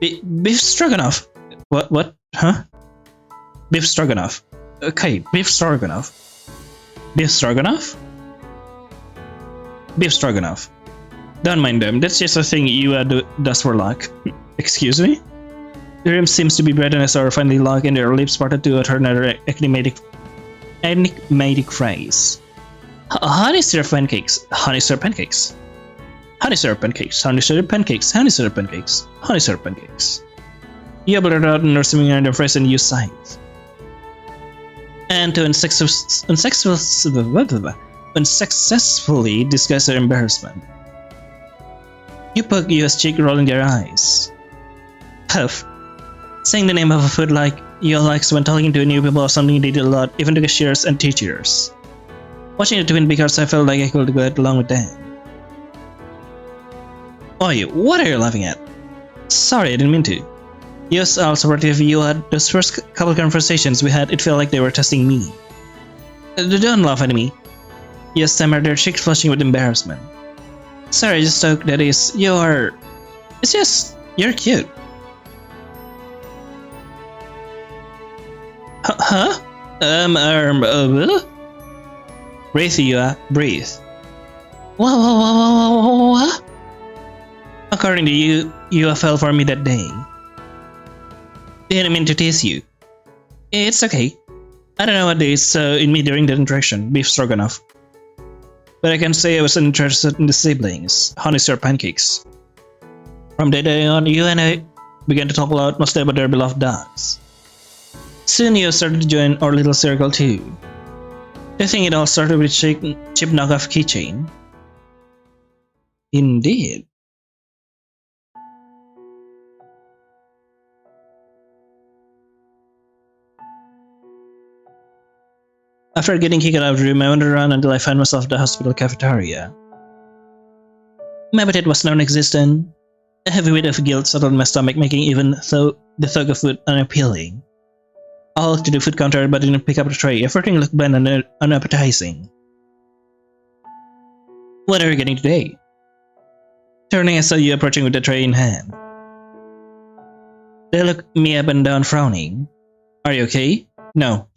Beef stroganoff? What? Huh? Beef stroganoff. Okay, beef stroganoff. Beef stroganoff? Beef stroganoff. Don't mind them, that's just a thing you does for luck. Excuse me? The room seems to be bright and are finally locked and their lips parted to utter another enigmatic phrase. Honey syrup pancakes. Honey syrup pancakes. Honey syrup pancakes. Honey syrup pancakes. Honey syrup pancakes. Honey syrup pancakes. You blurted out and nursing under phrase and use signs. And to unsuccessfully disguise their embarrassment. You poke US cheek, rolling their eyes. Puff. Saying the name of a food like you likes when talking to new people or something they did a lot, even to cashiers and teachers. Watching the twin because I felt like I could get along with them. Oi, what are you laughing at? Sorry, I didn't mean to. Yes, also relative you had those first couple conversations we had, it felt like they were testing me. Don't laugh at me. Yes, stammered, their cheeks flushing with embarrassment. Sorry, I just thought that is, you're... It's just, you're cute. Huh? Breathe, Yua, breathe. What? According to you, you fell for me that day. Didn't mean to tease you. It's okay. I don't know what they saw in me during that interaction, beef stroganoff. But I can say I was interested in the siblings, honey syrup pancakes. From that day on, you and I began to talk a lot, mostly about their beloved dogs. Soon you started to join our little circle too. I think it all started with cheap knockoff keychain. Indeed. After getting kicked out of the room, I wandered around until I found myself at the hospital cafeteria. My appetite was non-existent. A heavy weight of guilt settled my stomach, making even the thug of food unappealing. I walked to the food counter but didn't pick up the tray. Everything looked bland and unappetizing. What are you getting today? Turning, I saw you approaching with the tray in hand. They looked me up and down, frowning. Are you okay? No.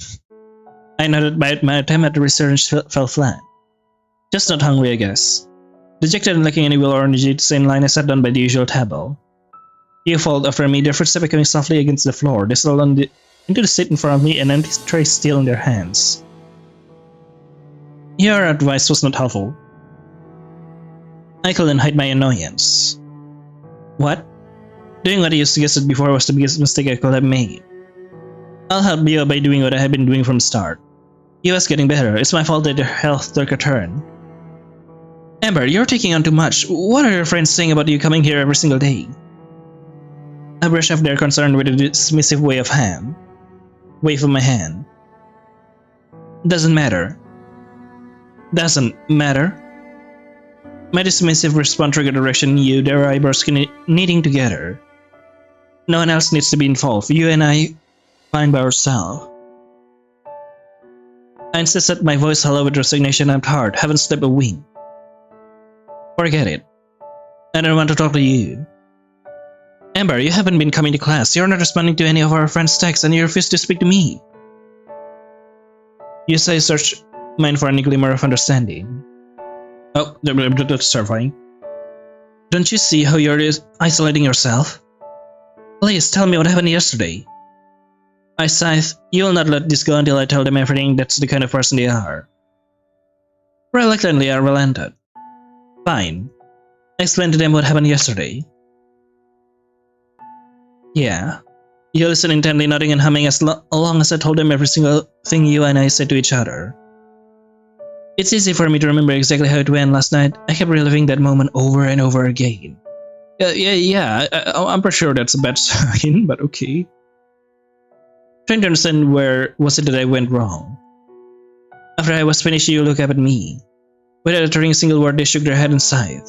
I nodded, but my attempt at the research fell flat. Just not hungry, I guess. Dejected and lacking any will or energy to stay in line, I sat down by the usual table. You followed after me, their footsteps coming softly against the floor. They settled into the seat in front of me, an empty tray still in their hands. Your advice was not helpful. I couldn't hide my annoyance. What? Doing what you suggested before was the biggest mistake I could have made. I'll help you by doing what I have been doing from the start. You was getting better. It's my fault that your health took a turn. Amber, you're taking on too much. What are your friends saying about you coming here every single day? I brushed off their concern with a dismissive wave of my hand. Doesn't matter. Doesn't matter. My dismissive response triggered a reaction you, their eyebrows knitting together. No one else needs to be involved. You and I fine by ourselves. I insisted, my voice hollow with resignation and heart. Haven't slept a wink. Forget it. I don't want to talk to you. Amber, you haven't been coming to class. You're not responding to any of our friends' texts and you refuse to speak to me. You say search mine for any glimmer of understanding. Oh, that's terrifying. Don't you see how you're isolating yourself? Please tell me what happened yesterday. I sighed. You will not let this go until I tell them everything. That's the kind of person they are. Reluctantly, I relented. Fine. I explained to them what happened yesterday. Yeah. You listened intently, nodding and humming as long as I told them every single thing you and I said to each other. It's easy for me to remember exactly how it went last night. I kept reliving that moment over and over again. I'm pretty sure that's a bad sign, but okay. Trying to understand where was it that I went wrong. After I was finished, you looked up at me. Without uttering a single word, they shook their head and sighed.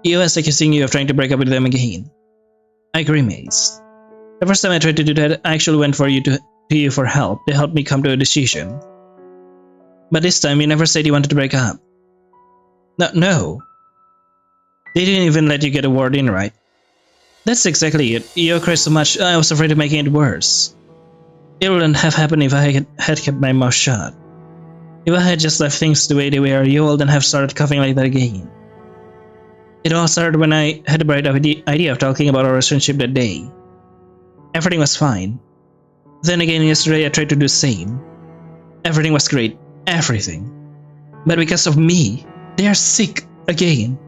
You was accusing you of trying to break up with them again. I grimaced. The first time I tried to do that, I actually went to you for help. They helped me come to a decision. But this time, you never said you wanted to break up. No. They didn't even let you get a word in, right? That's exactly it. You cried so much, I was afraid of making it worse. It wouldn't have happened if I had kept my mouth shut. If I had just left things the way they were, you wouldn't have started coughing like that again. It all started when I had the bright idea of talking about our relationship that day. Everything was fine. Then again yesterday I tried to do the same. Everything was great. Everything. But because of me, they are sick again.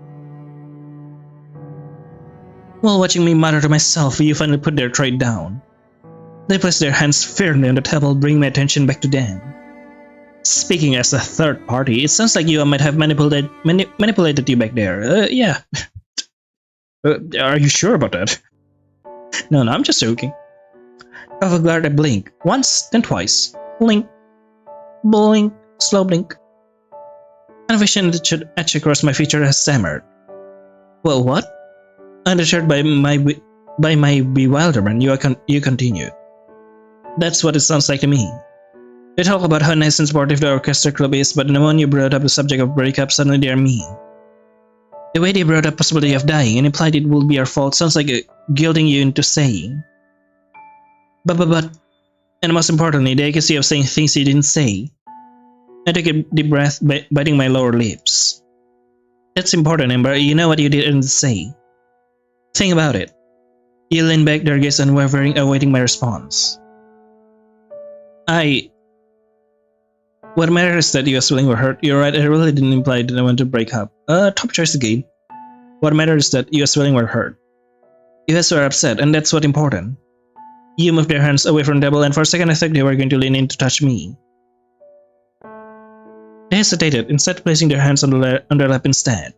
While watching me mutter to myself, you finally put their tray down. They placed their hands firmly on the table, bringing my attention back to them. Speaking as a third party, it sounds like you might have manipulated you back there. Yeah. Are you sure about that? No, I'm just joking. Off guard, I blink. Once, then twice. Blink, blink, slow blink. And a vision that should etch across my feature has stammered. Well, what? Undeterred by my bewilderment, you continued. That's what it sounds like to me. They talk about how nice and supportive the orchestra club is, but the moment you brought up the subject of breakup, suddenly they are mean. The way they brought up possibility of dying and implied it will be our fault sounds like guilting you into saying. But, and most importantly, the accuracy of saying things you didn't say. I took a deep breath, biting my lower lips. That's important, Amber. You know what you didn't say. Think about it. You leaned back, their gaze unwavering, awaiting my response. What matters is that US feeling were hurt. You're right, I really didn't imply that I want to break up. Top choice again. What matters is that US feeling were hurt. US were upset, and that's what's important. You moved their hands away from the table, and for a second I thought they were going to lean in to touch me. They hesitated, instead placing their hands on their lap instead.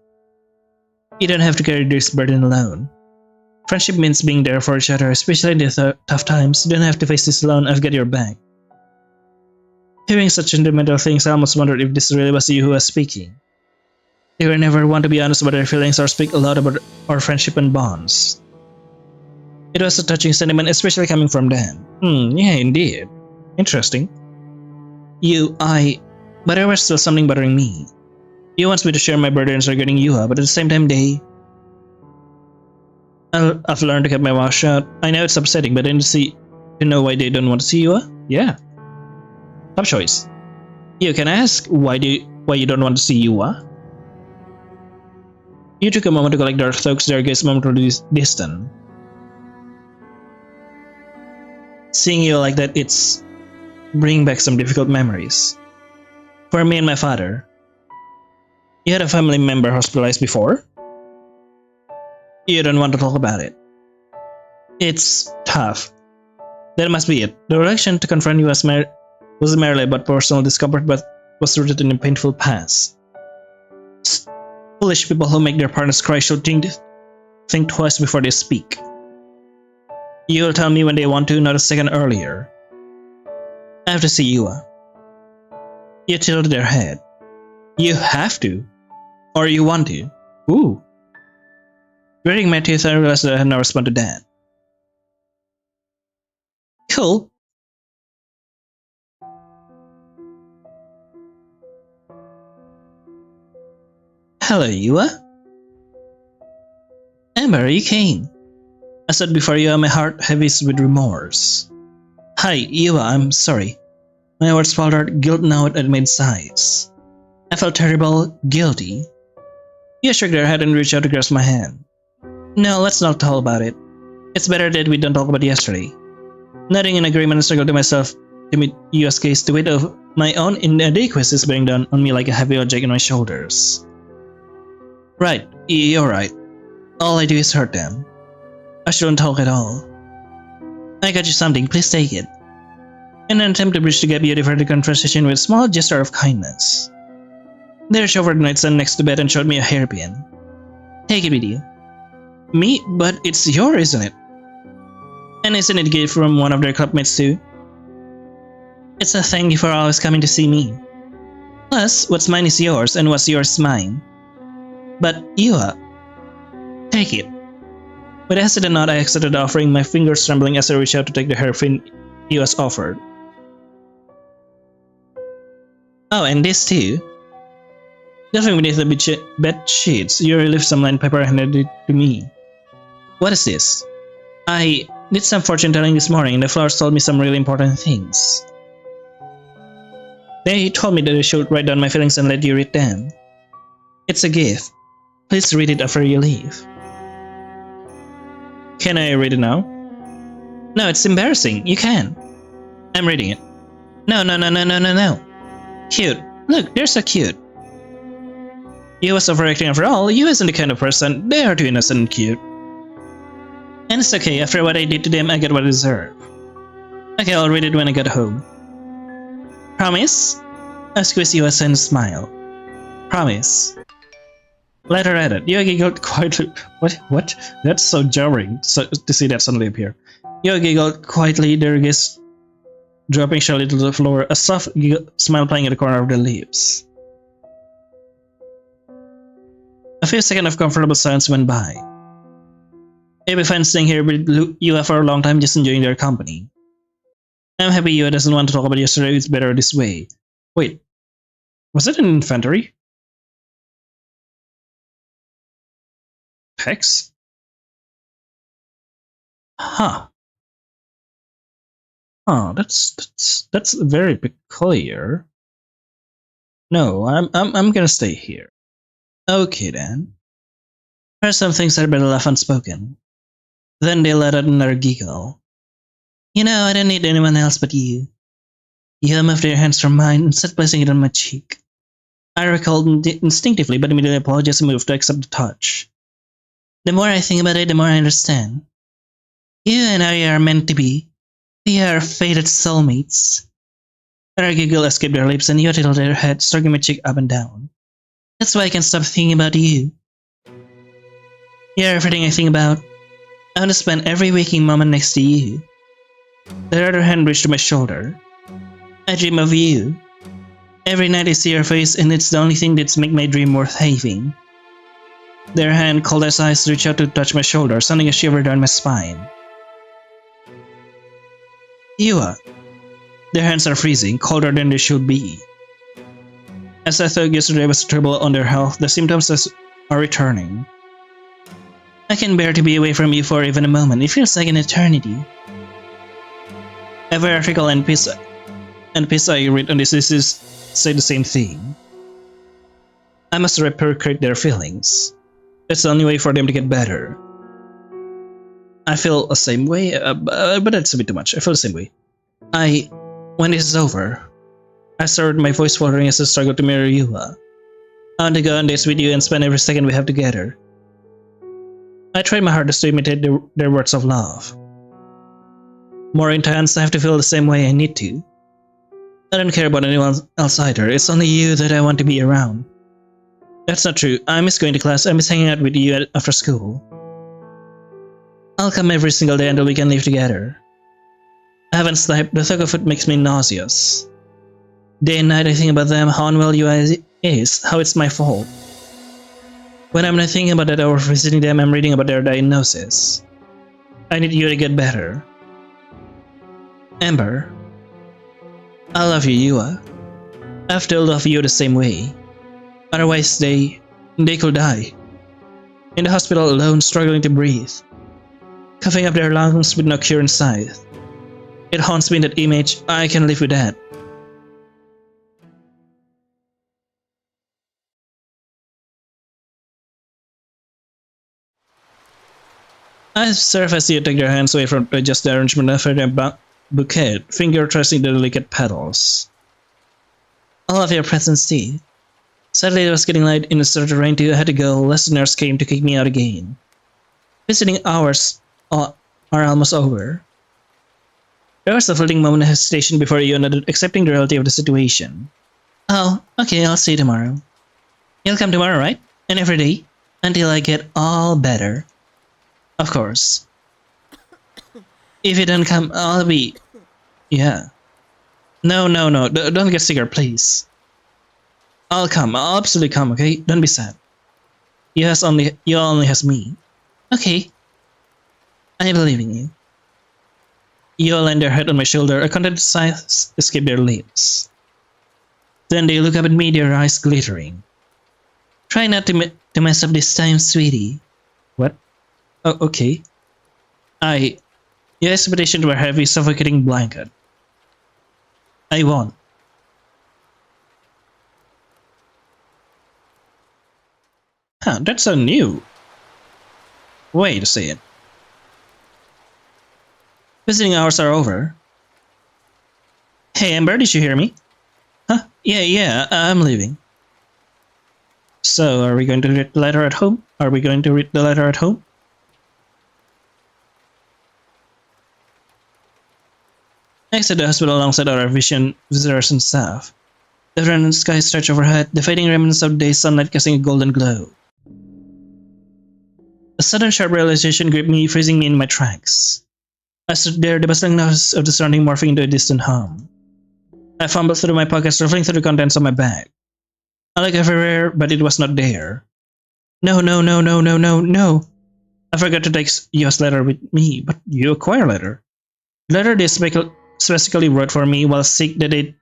You don't have to carry this burden alone. Friendship means being there for each other, especially in the tough times. You don't have to face this alone, I've got your back. Hearing such fundamental things, I almost wondered if this really was you who was speaking. They were never one to be honest about their feelings or speak a lot about our friendship and bonds. It was a touching sentiment, especially coming from Dan. Yeah, indeed. Interesting. But there was still something bothering me. You wants me to share my burdens regarding Yua, but at the same time I've learned to keep my mouth shut. I know it's upsetting, but then to know why they don't want to see Yua? Yeah. Top choice. Can I ask why you don't want to see Yua? You took a moment to collect their thoughts, their gaze momentarily distant. Seeing you like that, it's bringing back some difficult memories. For me and my father. You had a family member hospitalized before? You don't want to talk about it. It's tough. That must be it. The reaction to confront you was merely about personal discomfort, but was rooted in a painful past. Foolish people who make their partners cry should think twice before they speak. You'll tell me when they want to, not a second earlier. I have to see Yua. You tilted their head. You have to. Or you want to. Ooh. Gritting my teeth, I realized that I had no response to that. Cool. Hello, Yua. Amber, you came. I said before you, my heart heavy with remorse. Hi, Yua, I'm sorry. My words faltered, guilt gnawed at my sides. I felt terrible, guilty. You shook their head and reached out to grasp my hand. No, let's not talk about it. It's better that we don't talk about yesterday. Nodding in agreement, I struggled to myself to meet Yua's gaze. The weight of my own inadequacies bearing down on me like a heavy object on my shoulders. Right, you're right. All I do is hurt them. I shouldn't talk at all. I got you something, please take it. In an attempt to bridge the gap, you diverted the conversation with a small gesture of kindness. They reached over the nightstand next to the bed and showed me a hairpin. Take it with you. Me? But it's yours, isn't it? And isn't it a gift from one of their clubmates too? It's a thank you for always coming to see me. Plus, what's mine is yours and what's yours is mine. But Yua, take it. With a hesitant nod, I accepted the offering, my fingers trembling as I reached out to take the hairpin Yua's offered. Oh, and this too. Delving beneath the bed sheets, you relieved some line paper and handed it to me. What is this? I did some fortune telling this morning, and the flowers told me some really important things. They told me that I should write down my feelings and let you read them. It's a gift. Please read it after you leave. Can I read it now? No, it's embarrassing. You can. I'm reading it. No. Cute. Look, they're so cute. You was overacting after all. You isn't the kind of person. They are too innocent and cute. And it's okay. After what I did to them, I get what I deserve. Okay, I'll read it when I get home. Promise? I squeezed Yua's hand and smiled. Promise. Letter added. You giggled quietly. What? That's so jarring to see that suddenly appear. Yo giggled quietly, their gaze dropping shyly to the floor, a soft smile playing at the corner of their lips. A few seconds of comfortable silence went by. It'll be fine staying here with Yua for a long time, just enjoying their company. I'm happy Yua doesn't want to talk about yesterday, it's better this way. Wait, was it an inventory? Hex? Huh. Oh, that's very peculiar. No, I'm gonna stay here. Okay then. There are some things that are better left unspoken. Then they let out another giggle. You know, I don't need anyone else but you. You moved your hands from mine and started placing it on my cheek. I recalled instinctively, but immediately apologized and moved to accept the touch. The more I think about it, the more I understand. You and I are meant to be. We are fated soulmates. Her giggle escaped their lips and you tilted her head, stroking my cheek up and down. That's why I can't stop thinking about you. You're everything I think about. I want to spend every waking moment next to you. Their other hand reached to my shoulder. I dream of you. Every night I see your face and it's the only thing that's make my dream worth having. Their hand, cold as ice, reached out to touch my shoulder, sending a shiver down my spine. Yua. Their hands are freezing, colder than they should be. As I thought yesterday was terrible on their health, the symptoms are returning. I can bear to be away from you for even a moment. It feels like an eternity. Every article and piece I read on this disease say the same thing. I must reciprocate their feelings. It's the only way for them to get better. I feel the same way, but that's a bit too much. I feel the same way. When this is over, I started my voice faltering as I struggled to mirror Yua. I want to go on dates with you and spend every second we have together. I tried my hardest to imitate their words of love. More intense, I have to feel the same way I need to. I don't care about anyone else either, it's only you that I want to be around. That's not true, I miss going to class, I miss hanging out with you after school. I'll come every single day until we can live together. I haven't slept, the thought of it makes me nauseous. Day and night I think about them, how unwell you is, how it's my fault. When I'm not thinking about that or visiting them, I'm reading about their diagnosis. I need you to get better. Amber. I love you, Yua. I have to love you the same way. Otherwise they could die. In the hospital alone, struggling to breathe. Coughing up their lungs with no cure in sight. It haunts me in that image, I can live with that. I observe as you take their hands away from just the arrangement of their bouquet, finger tracing the delicate petals. I love your presence too. Sadly it was getting late and it started to rain too, I had to go, listeners came to kick me out again. Visiting hours are almost over. There was a fleeting moment of hesitation before you nodded, accepting the reality of the situation. Oh, okay, I'll see you tomorrow. You'll come tomorrow, right? And every day? Until I get all better. Of course. If you don't come, I'll be... Yeah. No, don't get sicker, please. I'll come, I'll absolutely come, okay? Don't be sad. You only has me. Okay. I believe in you. You land their head on my shoulder, a contented sigh escaped their lips. Then they look up at me, their eyes glittering. Try not to mess up this time, sweetie. What? Oh, okay. Your expectations were heavy, suffocating blanket. I won't. Huh, that's so new. Wait a second. Visiting hours are over. Hey Amber, did you hear me? Huh? Yeah, I'm leaving. So, are we going to read the letter at home? Are we going to read the letter at home? I exit the hospital alongside our visitors and staff. The random sky stretched overhead, the fading remnants of the day's sunlight casting a golden glow. A sudden sharp realization gripped me, freezing me in my tracks. I stood there, the bustling noise of the surrounding morphing into a distant hum. I fumbled through my pockets, ruffling through the contents of my bag. I looked everywhere, but it was not there. No, no, no, no, no, no, no. I forgot to take Yo's letter with me, but you acquire letter. The letter they specifically wrote for me while sick that they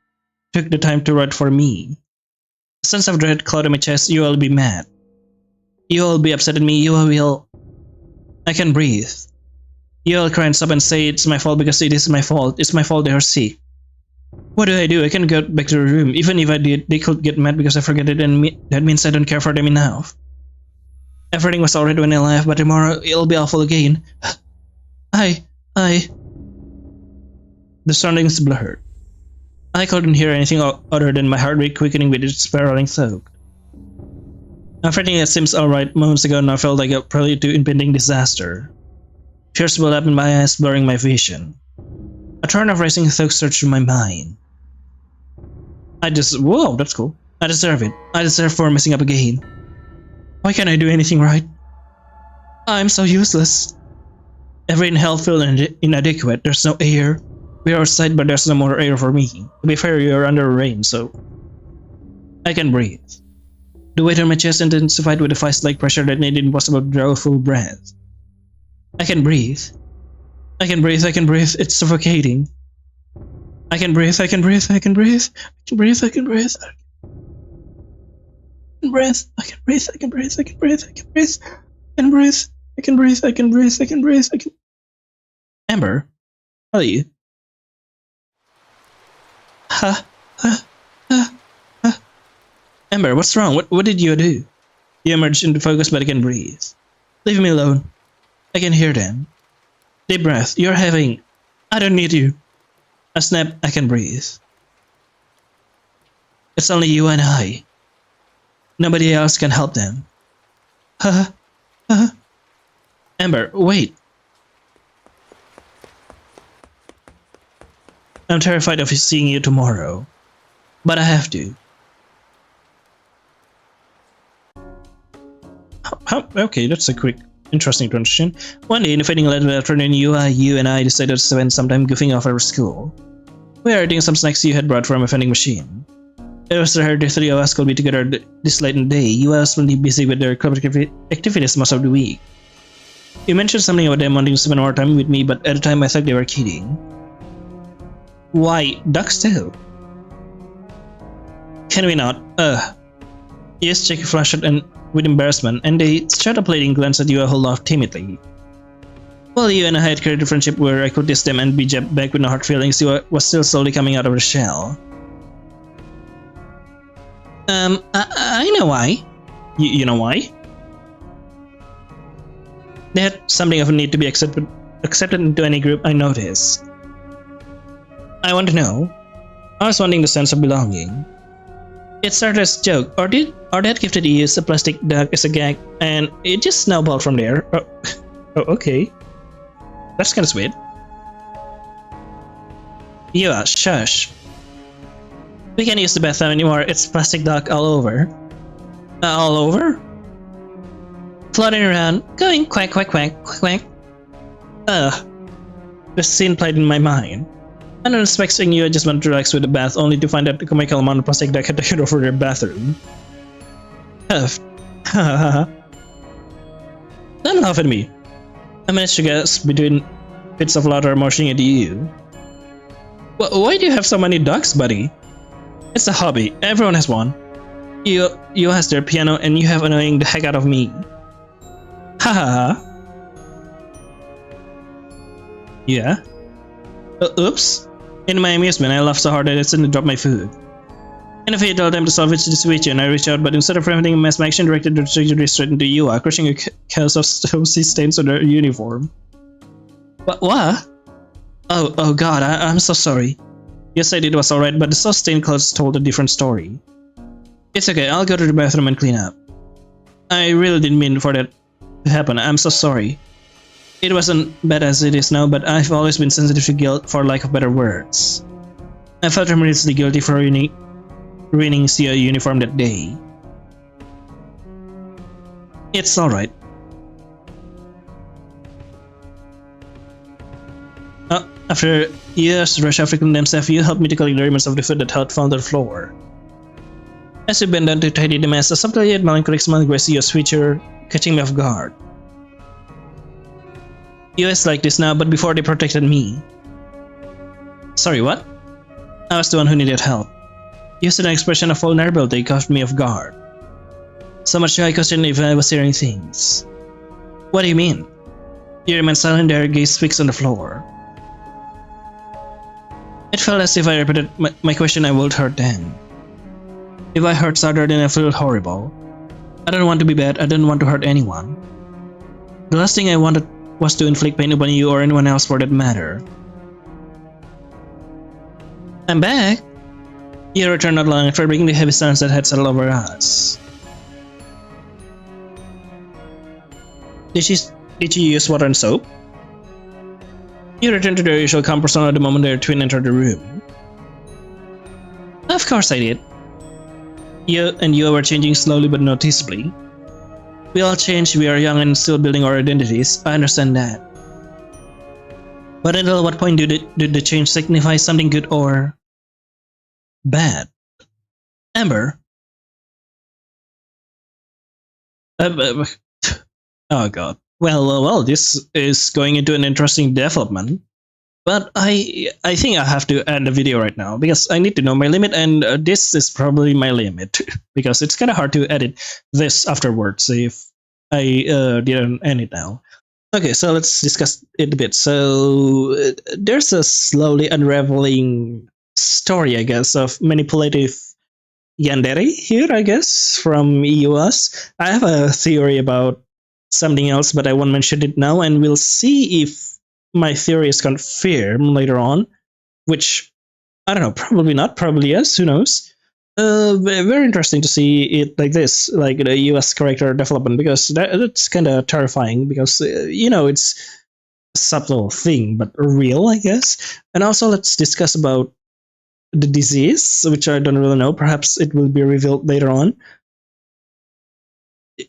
took the time to write for me. A sense of dread clouded my chest. You will be mad. You will be upset at me. You will. I can breathe. You will cry and stop and say it's my fault because it is my fault. It's my fault they are sick. What do? I can go back to the room. Even if I did, they could get mad because I forget it, and that means I don't care for them enough. Everything was alright when I left, but tomorrow it'll be awful again. I. The surroundings blurred. I couldn't hear anything other than my heart rate quickening with its spiraling soak. Everything that seems alright moments ago now felt like a prelude to impending disaster. Tears welled up in my eyes, blurring my vision. A torrent of racing thoughts surged through my mind. Whoa, that's cool. I deserve it. I deserve for messing up again. Why can't I do anything right? I'm so useless. Every inhale felt inadequate. There's no air. We are outside, but there's no more air for me. To be fair, you're under rain, so I can breathe. The weight on my chest intensified with a fist-like pressure that made it impossible to draw a full breath. I can breathe. I can breathe. It's suffocating. I can breathe. I can breathe. I can breathe. I can breathe. I can breathe. I can breathe. I can breathe. I can breathe. I can breathe. I can breathe. I can breathe. I can breathe. I can breathe. I can breathe. I can. Amber, how are you? Amber, what's wrong? What did you do? You emerged into focus, but I can breathe. Leave me alone. I can hear them. Deep breath. You're having. I don't need you. A snap. I can breathe. It's only you and I. Nobody else can help them. Amber, wait. I'm terrified of seeing you tomorrow. But I have to. Okay, that's a quick, interesting transition. One day in the fading light of the afternoon, you and I decided to spend some time goofing off our school. We were eating some snacks you had brought from a vending machine. It was rare the three of us could be together this late in the day. You was really busy with their club activities most of the week. You mentioned something about them wanting to spend more time with me, but at the time I thought they were kidding. Why, ducks too? Can we not? Yes, Jackie flushed with embarrassment, and they extrapolating glance at you a whole lot timidly. While you and I had created a friendship where I could diss them and be jabbed back with no hard feelings, you was still slowly coming out of the shell. I know why. You know why? They had something of a need to be accepted into any group, I noticed. I want to know. I was wanting the sense of belonging. It started as a joke, or that gifted you a plastic duck as a gag, and it just snowballed from there. Oh, okay. That's kinda sweet. Yeah, shush. We can't use the bathroom anymore, it's plastic duck all over. All over? Floating around, going quack quack quack quack quack. The scene played in my mind. I was expecting you, I just went to relax with the bath, only to find that the comical amount of plastic duck had taken over their bathroom. Huff. Don't laugh at me. I managed to gasp between bits of laughter motioning at you. Why do you have so many ducks, buddy? It's a hobby. Everyone has one. You has their piano, and you have annoying the heck out of me. Haha. Yeah. Oops. In my amusement, I laughed so hard that I suddenly dropped my food. In a fatal attempt to salvage the situation, I reached out, but instead of preventing a mess, my action directed the trajectory straight into you, crushing a chaos of saucy stains on their uniform. What? Oh god, I'm so sorry. You said it was alright, but the sauce stained clothes told a different story. It's okay, I'll go to the bathroom and clean up. I really didn't mean for that to happen, I'm so sorry. It wasn't bad as it is now, but I've always been sensitive to guilt, for lack of better words. I felt tremendously guilty for ruining Sia uniform that day. It's alright. After years reshuffling themselves, you helped me to collect the remains of the food that had found on the floor. As you bend down to tidy the mess, a subtle yet melancholic smile graced your feature, catching me off guard. You always like this now, but before they protected me. Sorry, what? I was the one who needed help. You said an expression of vulnerability caught me off guard. So much so I questioned if I was hearing things. What do you mean? You remained silent there, gaze fixed on the floor. It felt as if I repeated my question I would hurt them. If I hurt Sadar, then I feel horrible. I don't want to be bad, I don't want to hurt anyone. The last thing I wanted was to inflict pain upon you or anyone else for that matter. I'm back! You returned not long after breaking the heavy silence that had settled over us. Did you use water and soap? You returned to their usual calm persona the moment their twin entered the room. Of course I did. You were changing slowly but noticeably. We all change, we are young and still building our identities, I understand that. But until what point did the change signify something good or bad? Amber? Oh god. Well, this is going into an interesting development. But I think I have to end the video right now because I need to know my limit, and this is probably my limit because it's kind of hard to edit this afterwards if I didn't end it now. Okay, so let's discuss it a bit. So there's a slowly unraveling story, I guess, of manipulative yandere here, I guess, from US. I have a theory about something else, but I won't mention it now, and we'll see if my theory is confirmed later on, which I don't know, probably not, probably yes, who knows. Very interesting to see it like this, like the US character development, because that's kind of terrifying because, it's a subtle thing, but real, I guess. And also, let's discuss about the disease, which I don't really know. Perhaps it will be revealed later on.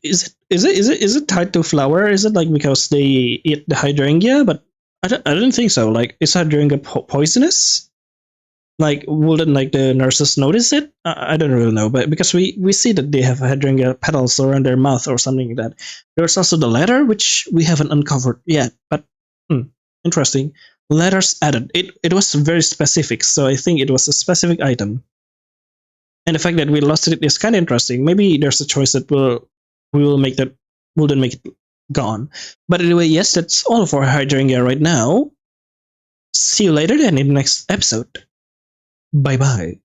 Is it tied to flower? Is it like because they eat the hydrangea? But I don't think so. Like, is hydrangea poisonous? Like, wouldn't like the nurses notice it? I don't really know, but because we see that they have hydrangea petals around their mouth or something like that. There's also the letter which we haven't uncovered yet, but interesting. Letters added. It was very specific, so I think it was a specific item. And the fact that we lost it is kind of interesting. Maybe there's a choice that will make that wouldn't make it gone. But anyway, yes, that's all for Hydrangea right now. See you later then in the next episode. Bye bye.